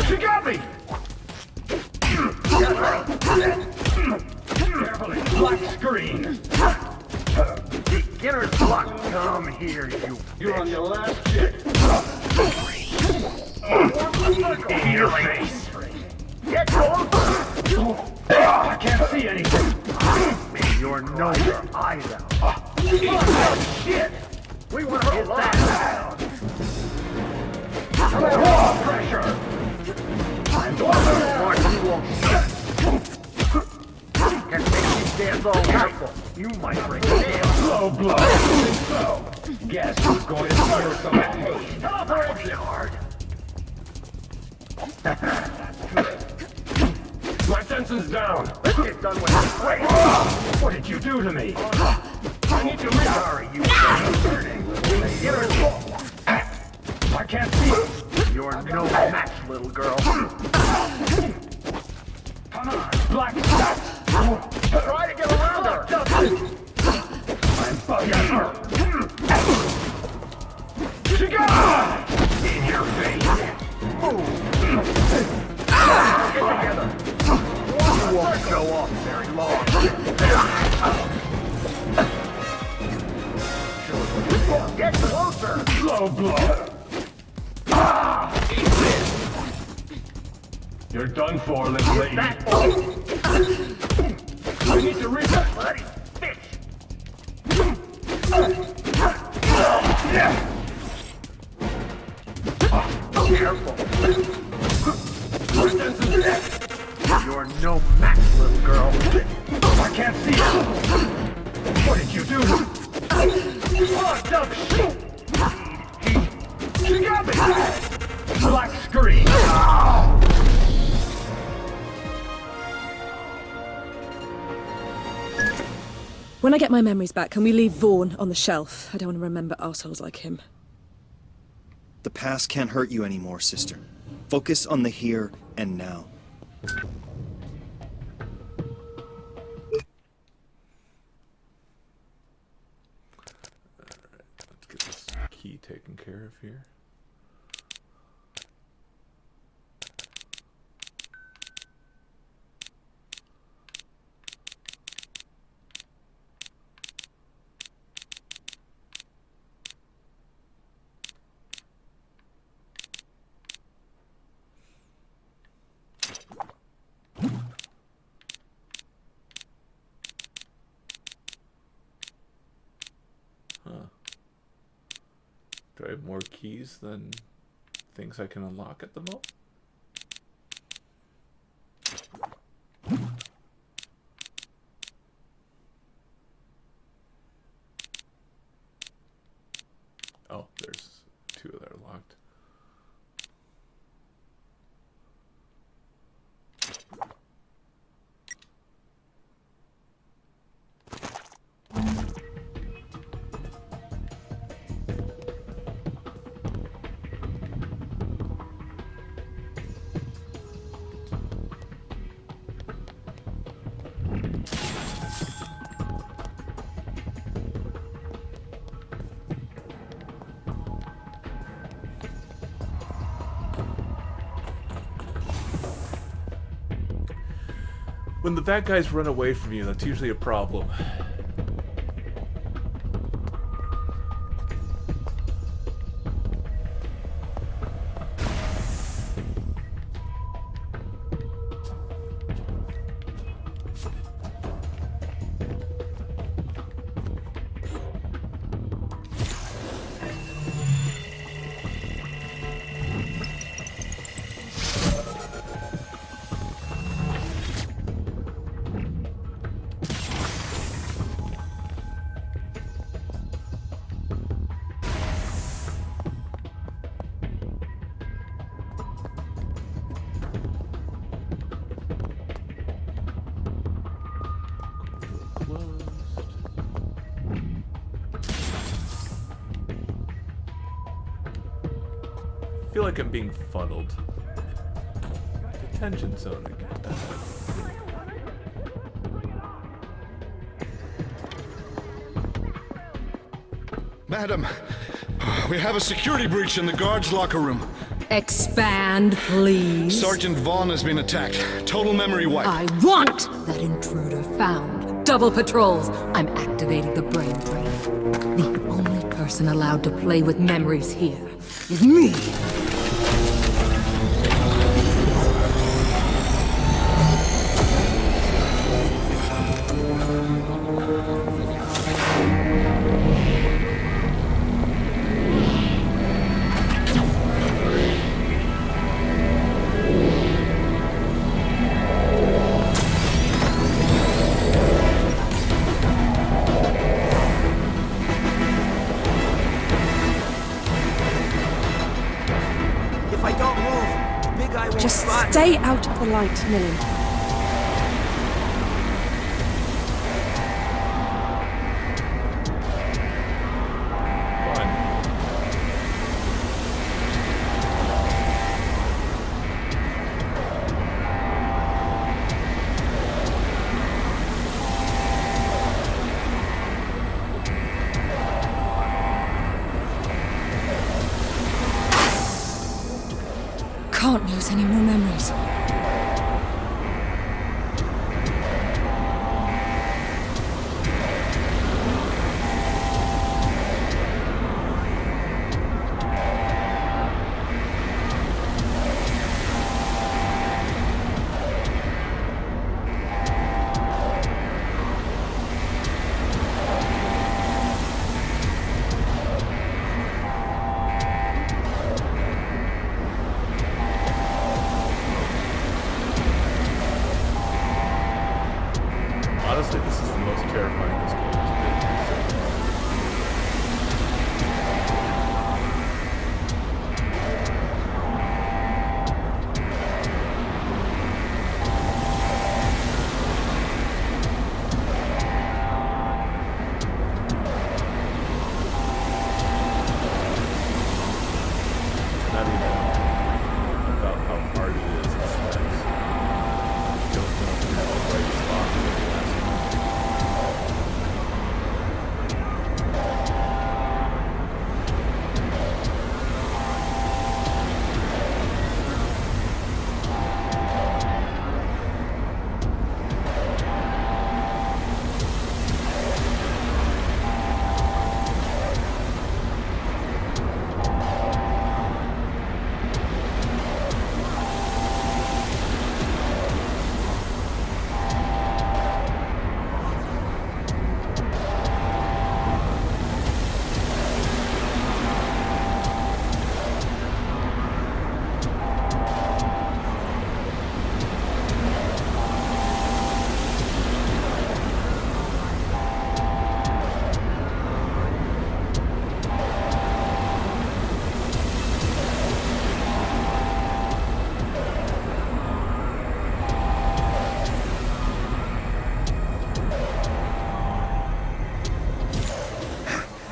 She got me! Carefully, black screen. Beginner's luck. Come here, you're on your last shit. In your face. Get closer! I can't see anything. Maybe your nose or eyes out. Oh, shit! We want to get that down. Raw pressure! I'm watching you won't shut. Can make these dance all careful. You might bring damn slow blood. So, guess who's going to feel some pain? Stop it hard. My senses down. Let's get done with this. Wait! What did you do to me? I need to sorry, you I can't see. You're no match, little girl. Come on, black stuff. Try to get around her. I'm bugging her. She got in your face. Move. Get together. You won't go off very long. Get closer! Slow blow! Eat this! You're done for, little lady. I need to reach that bloody bitch! Careful! You're no match, little girl. I can't see you. What did you do? Locked up shit! She got me! Black screen! When I get my memories back, can we leave Vaughn on the shelf? I don't want to remember assholes like him. The past can't hurt you anymore, sister. Focus on the here and now. Let's get this key taken care of here. Do I have more keys than things I can unlock at the moment? Oh, there's two that are locked. When the bad guys run away from you, that's usually a problem. I feel like I'm being funneled. Detention zone again. Madam, we have a security breach in the guard's locker room. Expand, please. Sergeant Vaughn has been attacked. Total memory wipe. I want that intruder found. Double patrols. I'm activating the brain drain. The only person allowed to play with memories here is me. Just stay out of the light, Nilin. Can't lose any more memories. Honestly, this is the most terrifying this game has been. Not even about how hard it is. It's like, don't know if you have the right spot for the last one.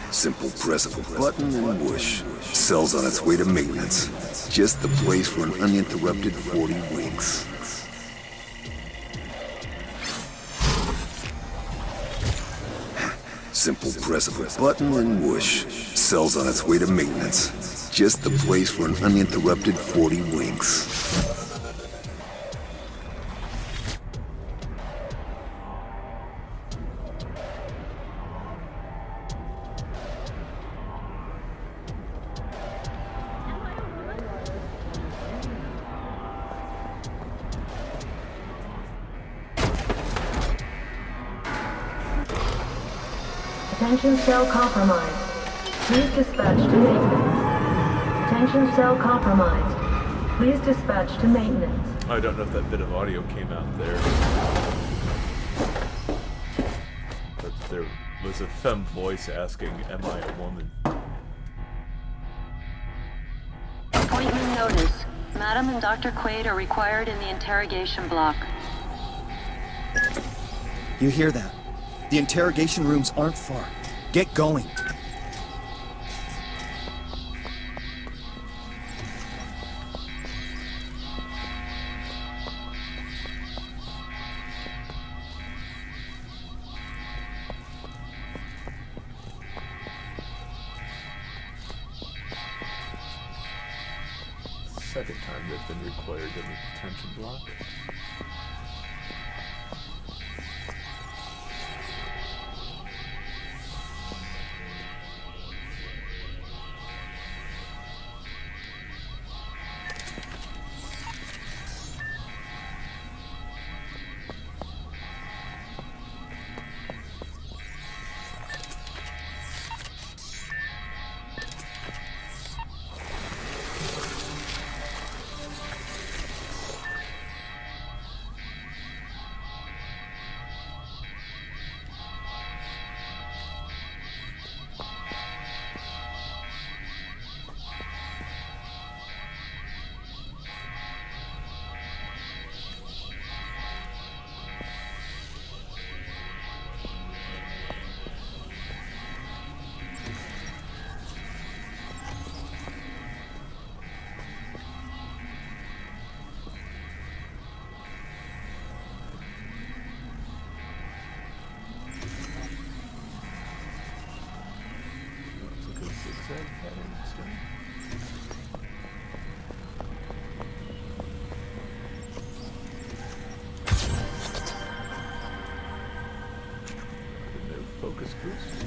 Simple press of a button and whoosh. Cell's on its way to maintenance. Just the place for an uninterrupted 40 winks. Simple press of a button and whoosh. Cell's on its way to maintenance. Just the place for an uninterrupted 40 winks. Attention cell compromised. Please dispatch to maintenance. Attention cell compromised. Please dispatch to maintenance. I don't know if that bit of audio came out there. But there was a femme voice asking, "Am I a woman?" Appointment notice. Madam and Dr. Quaid are required in the interrogation block. You hear that? The interrogation rooms aren't far. Get going. Second time they've been required in the detention block. Focus boost.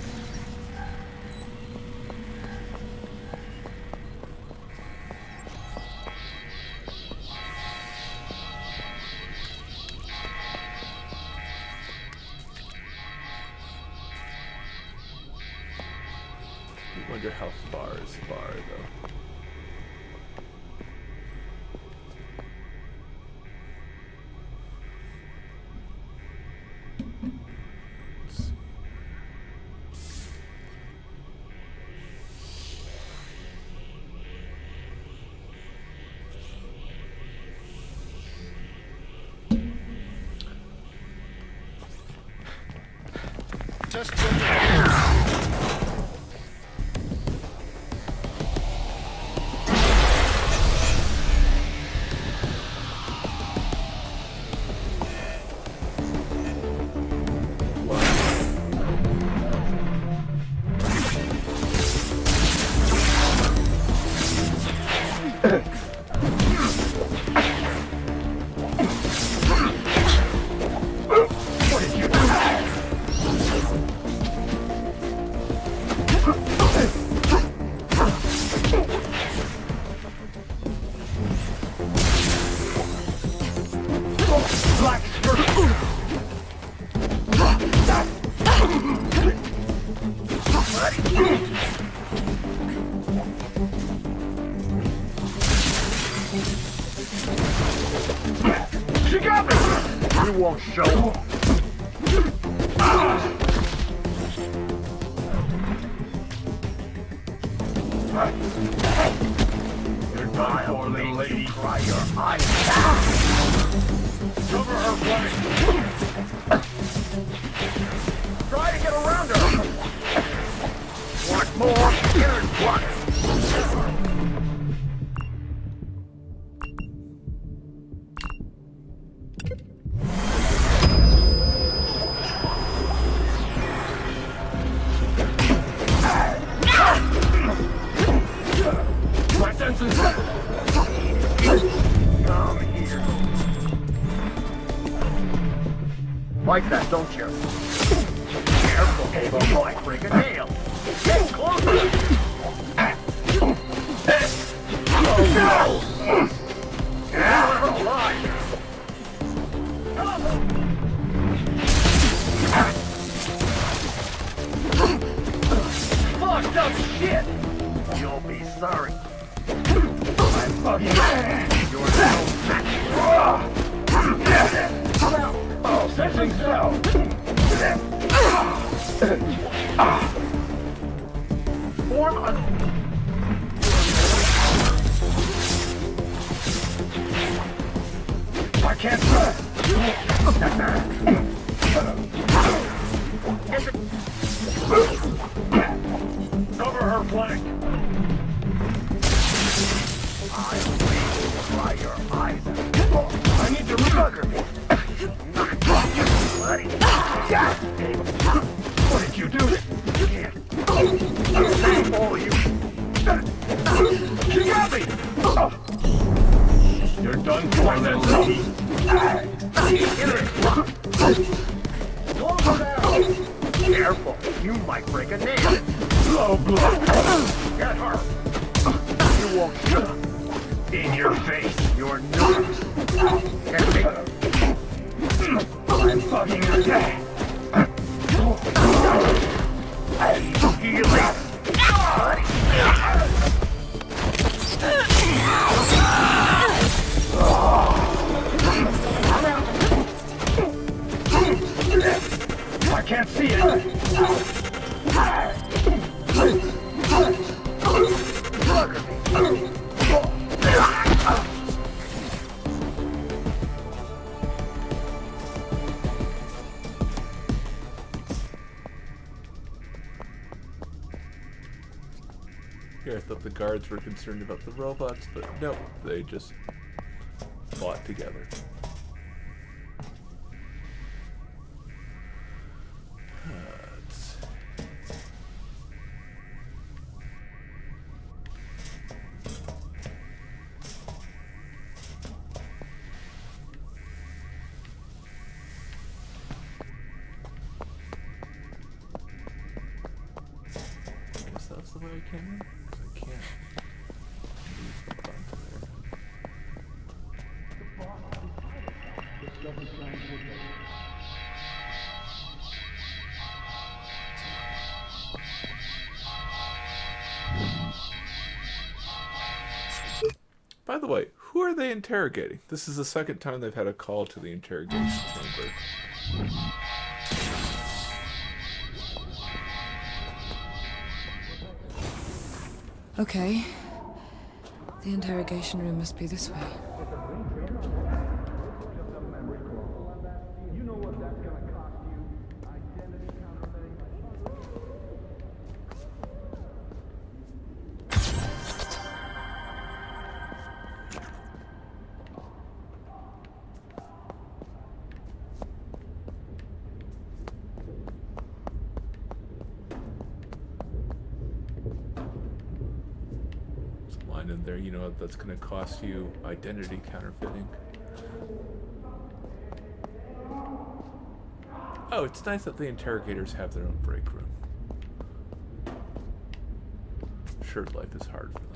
I wonder how far is far though. Test She got me! You won't show. You're done for, little lady. Cry your eyes out. Cover her flank. Try to get around her. Want more? Get her in block. Like that, don't you? Careful, Ava, might break a nail. Get closer! Oh no! You're alive! sorry. I'm fucking... You're no match. Oh, sensing so. Form on... I can't... Cover her flank. I'll dry your eyes out. I need to rebugger me. Bloody. What did you do? Can't. All you. She got me. You're done for this. Slow down. Careful, you might break a nail. Low blow. Get her. You won't. In your face, you're not. Get me. I'm fucking your day. Healing. I can't see it. Here, I thought the guards were concerned about the robots, but no, they just fought together. That's the way I came in? 'Cause I can't use the button there. By the way, who are they interrogating? This is the second time they've had a call to the interrogation chamber. Okay. The interrogation room must be this way. In there, you know what that's going to cost you? Identity counterfeiting. Oh, it's nice that the interrogators have their own break room. I'm sure life is hard for them.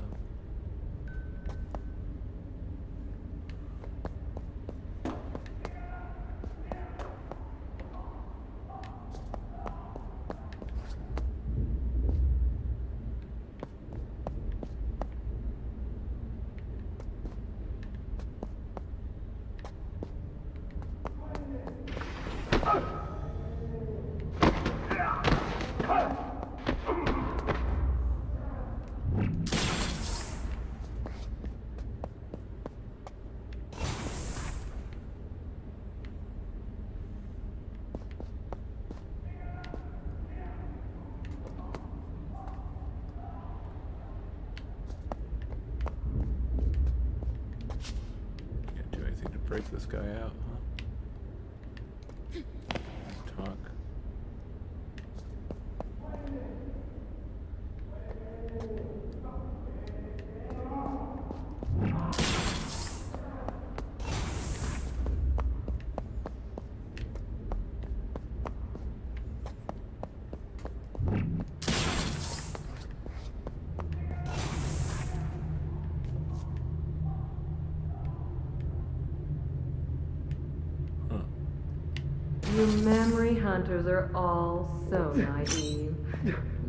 Break this guy out, huh? Talk. You memory hunters are all so naive.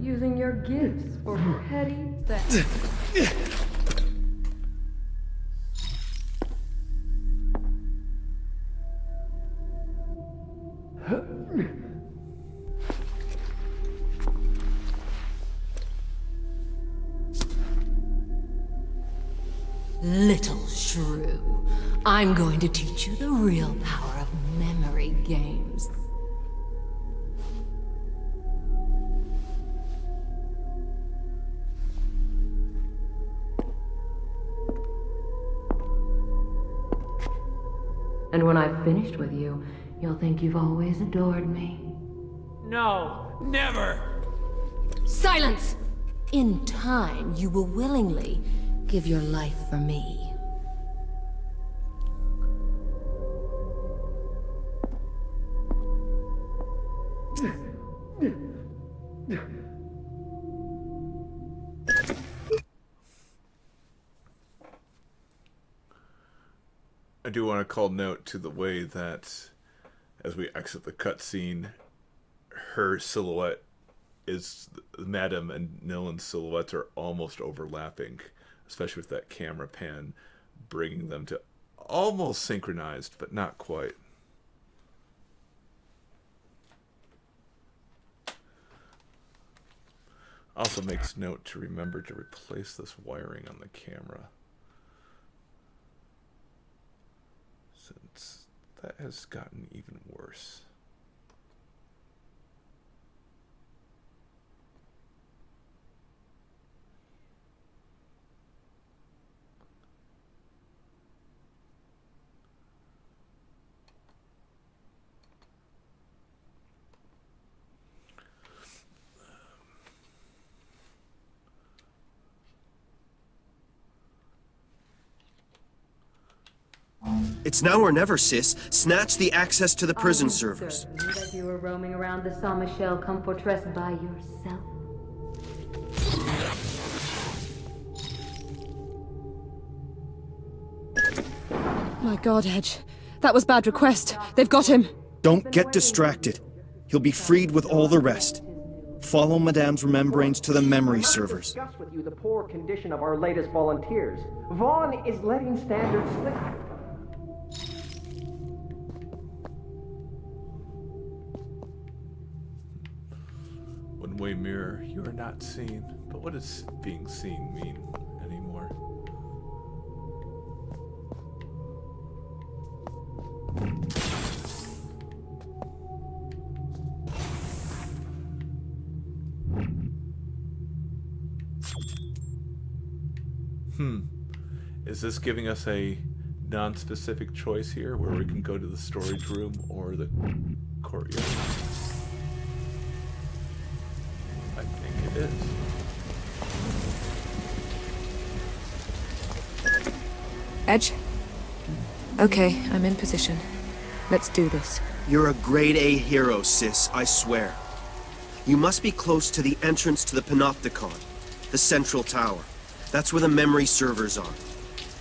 Using your gifts for petty theft. Little shrew, I'm going to teach you the real power of memory games. And when I've finished with you, you'll think you've always adored me. No, never! Silence! In time, you will willingly give your life for me. I do want to call note to the way that as we exit the cutscene, her silhouette is Madam and Nilan's silhouettes are almost overlapping, especially with that camera pan bringing them to almost synchronized, but not quite. Also makes note to remember to replace this wiring on the camera, since that has gotten even worse. It's now or never, sis. Snatch the access to the prison servers. That you were roaming around the Saint Michel Comfortress by yourself. My God, Edge. That was bad request. They've got him. Don't get distracted. He'll be freed with all the rest. Follow Madame's remembrance to the memory servers. Discuss with you the poor condition of our latest volunteers. Vaughn is letting standards slip. One-way mirror, you are not seen. But what does being seen mean anymore? Is this giving us a non-specific choice here where we can go to the storage room or the courtyard? I think it is. Edge? Okay, I'm in position. Let's do this. You're a grade A hero, sis, I swear. You must be close to the entrance to the Panopticon, the central tower. That's where the memory servers are.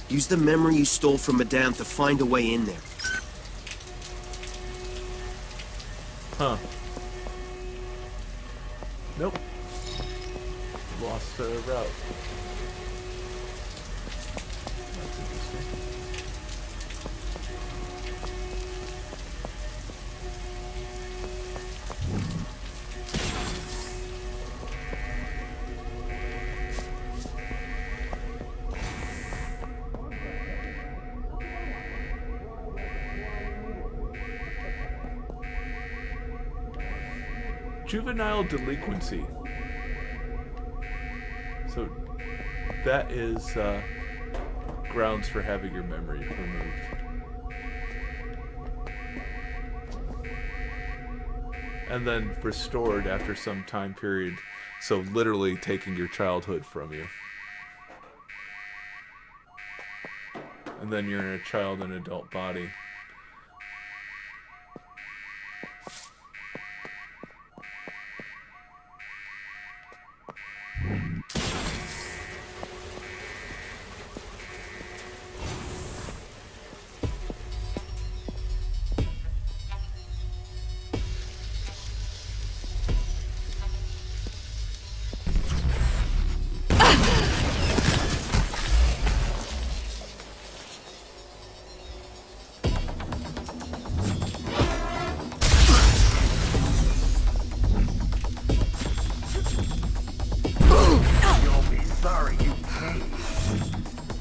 Use the memory you stole from Madame to find a way in there. Huh. Nope. Lost the route. That's interesting. Juvenile delinquency. So that is grounds for having your memory removed. And then restored after some time period. So literally taking your childhood from you. And then you're in a child and adult body.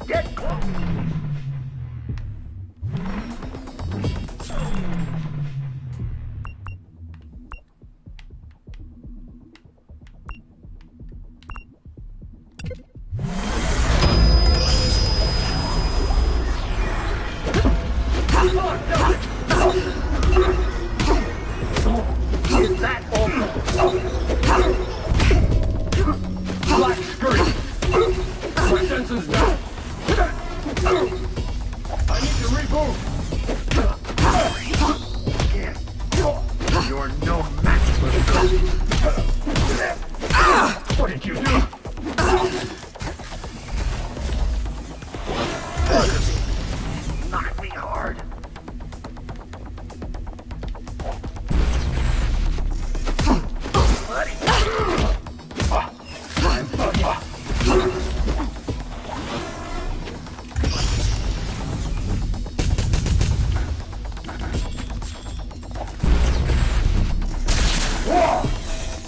Get close! Is that all? Black screen! My senses down! I need to reboot! You're no match for me! What did you do? Knock me hard!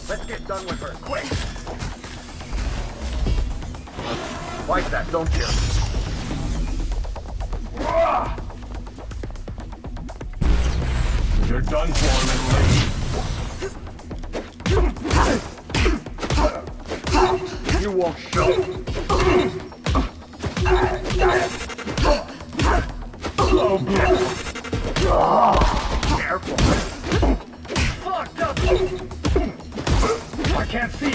Let's get done with her, quick! Like that, don't you? You're done for, little lady. You won't show. Oh, careful. Fucked up. I can't see it.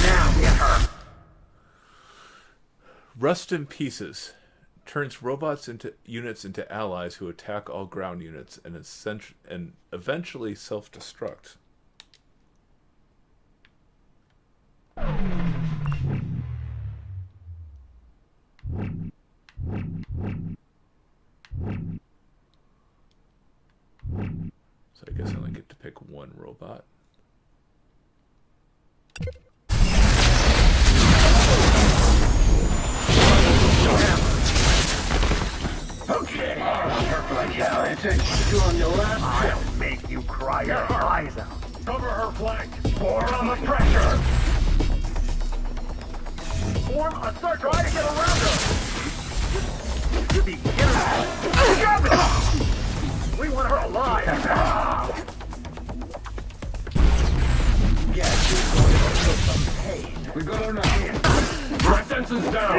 Now get her. Rust in Pieces turns units into allies who attack all ground units and eventually self-destruct. So I guess I only get to pick one robot. Okay, careful like hell. Attention to on your last trip. I'll make you cry your eyes out. Cover her flank. Pour on the pressure. Form a circle. Try to get around her. Grab it. We want her alive. Yes, she's going to feel some pain. We got her now. My senses down.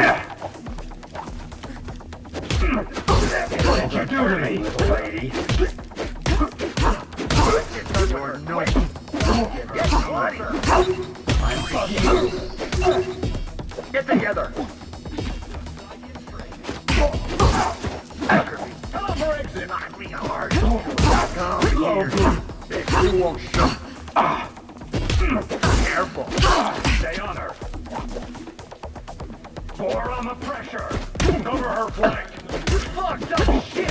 What did you do to me, little lady? You're no... Get bloody! I'm fucking you! Get together! Tell them for exit! Knock me hard! Come here! You won't show! Careful! Stay on her! Pour on the pressure! Cover her flank! Fucked up shit!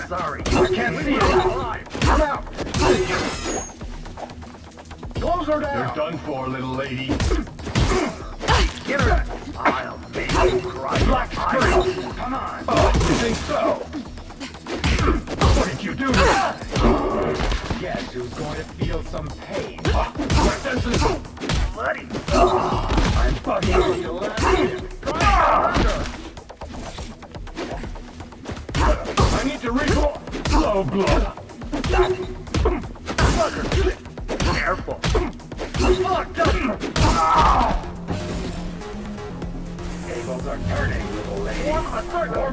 Sorry, I can't see it alive! Come out! Close her down! You're done for, little lady. Get her! I'll make you cry. Black screen! Come on! You think so? What did you do? Guess who's going to feel some pain? My senses... Bloody... I'm fucking you last minute. I need to recall. Slow blood. Fucker. Careful. Fucked up. Tables are turning, little lady. Warm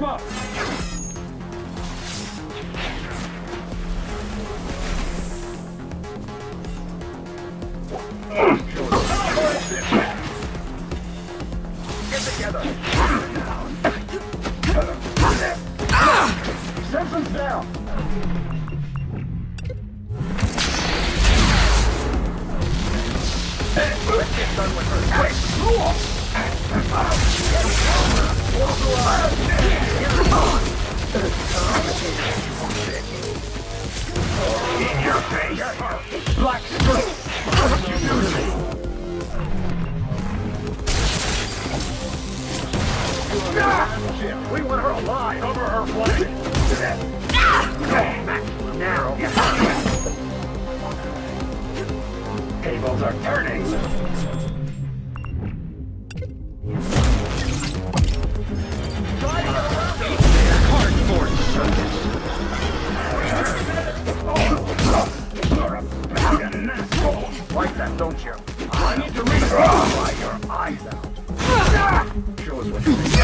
up. Get together. Simpsons down! Let's get done with her quick! In your face! Black screen! What did you do to me? We want her alive! Cover her flank! turning. Cardboard circus. Like that, don't you? I need to read your eyes out. Show us what you think.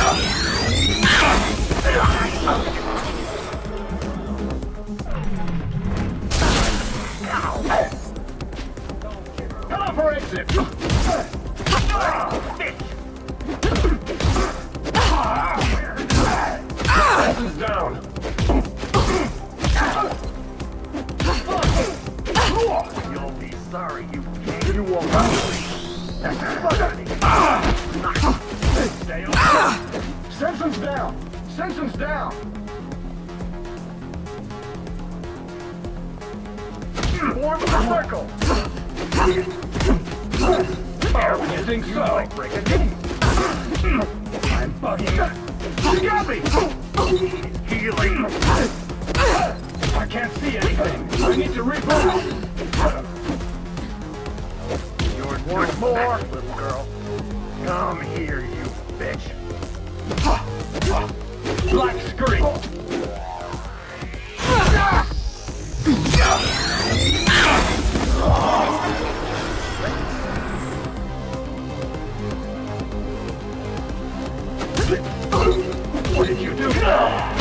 Come on for exit. Weapons down. You'll be sorry you came. You won't. Stay on. Simpson's down. Simpson's down. Form the circle. Oh, you think so? Break a knee. I'm bugging. You got me. Healing. I can't see anything. I need to reboot. Yours worth more, little girl. Come here, you bitch. Black screen. What did you do now?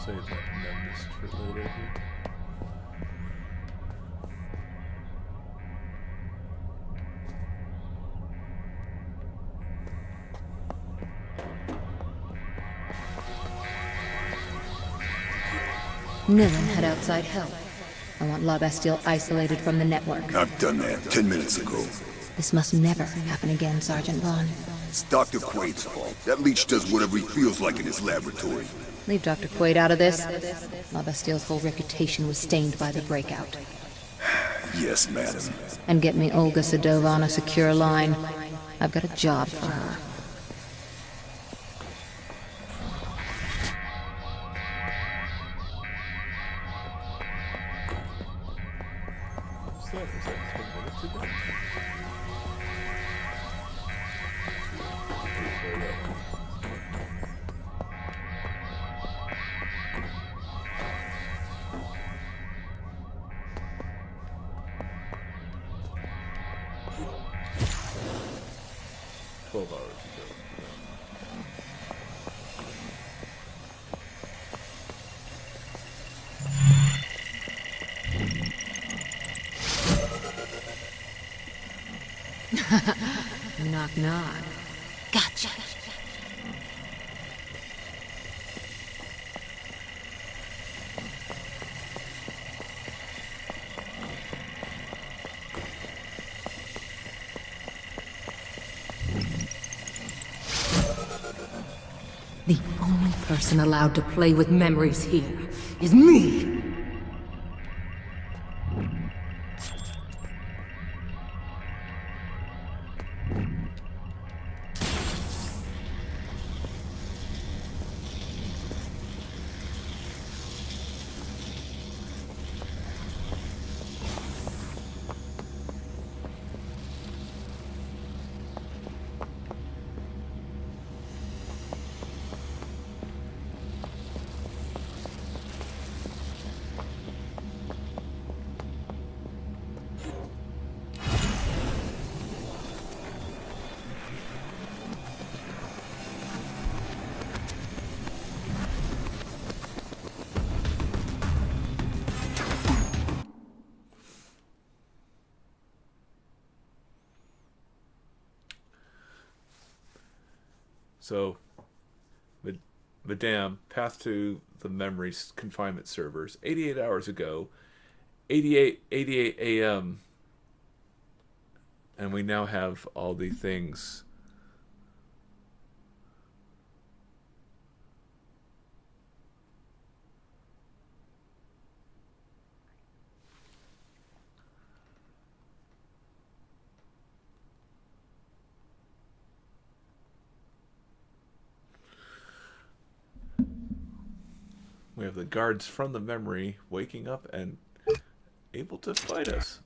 Save that menace for later here. Nilin had outside help. I want La Bastille isolated from the network. I've done that 10 minutes ago. This must never happen again, Sergeant Vaughn. It's Dr. Quaid's fault. That leech does whatever he feels like in his laboratory. Leave Dr. Quaid out of this. La Bastille's whole reputation was stained by the breakout. Yes, madam. And get me Olga Sedova on a secure line. I've got a job for her. Knock, knock. Gotcha. The only person allowed to play with memories here is me! So, Madame, path to the memory confinement servers. 88 hours ago, 88 a.m. And we now have all the things. We have the guards from the memory waking up and able to fight us.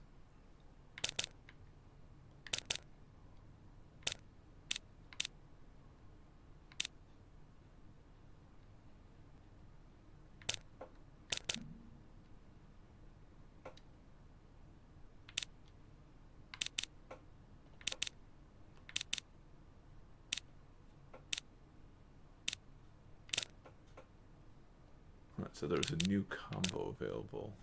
Right, so there's a new combo available.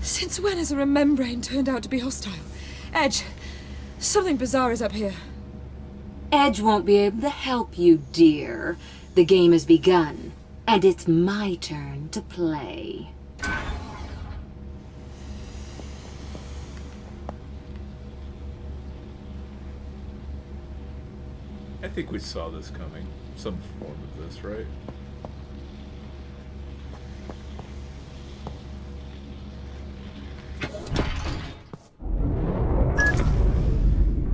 Since when has a remembrane turned out to be hostile? Edge, something bizarre is up here. Edge won't be able to help you, dear. The game has begun, and it's my turn to play. I think we saw this coming. Some form of this, right?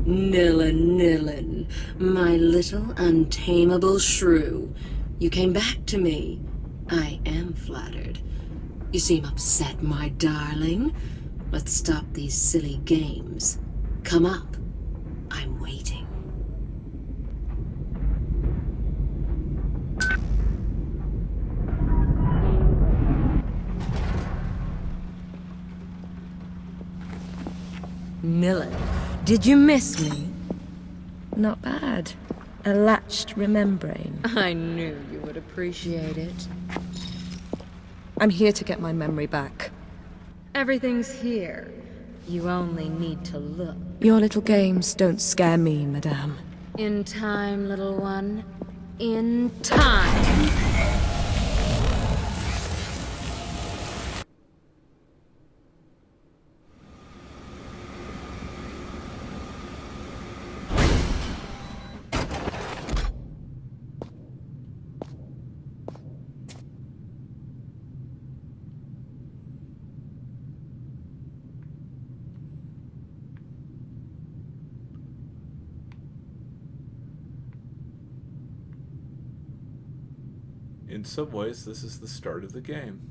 Nilin, my little untamable shrew. You came back to me. I am flattered. You seem upset, my darling. Let's stop these silly games. Come up. I'm waiting. Nilin, did you miss me? Not bad. A latched remembrane. I knew you would appreciate it. I'm here to get my memory back. Everything's here. You only need to look. Your little games don't scare me, madame. In time, little one. In time! In some ways, this is the start of the game.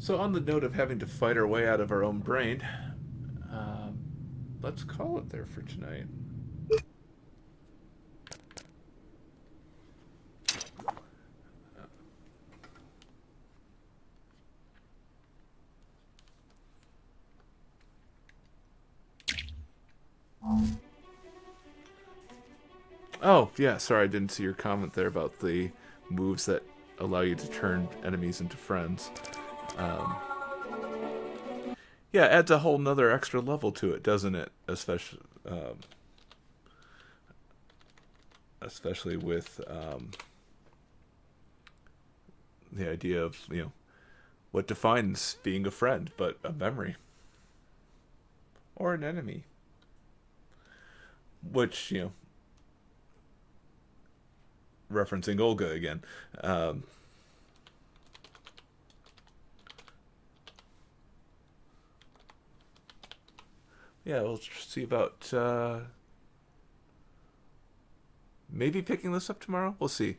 So on the note of having to fight our way out of our own brain, let's call it there for tonight. Oh, yeah, sorry, I didn't see your comment there about the moves that allow you to turn enemies into friends. Yeah, it adds a whole nother extra level to it, doesn't it? Especially with the idea of, you know, what defines being a friend but a memory. Or an enemy. Which, you know, referencing Olga again. Yeah, we'll see about maybe picking this up tomorrow. We'll see.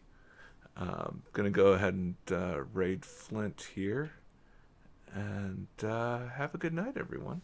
Gonna go ahead and raid Flint here. And have a good night, everyone.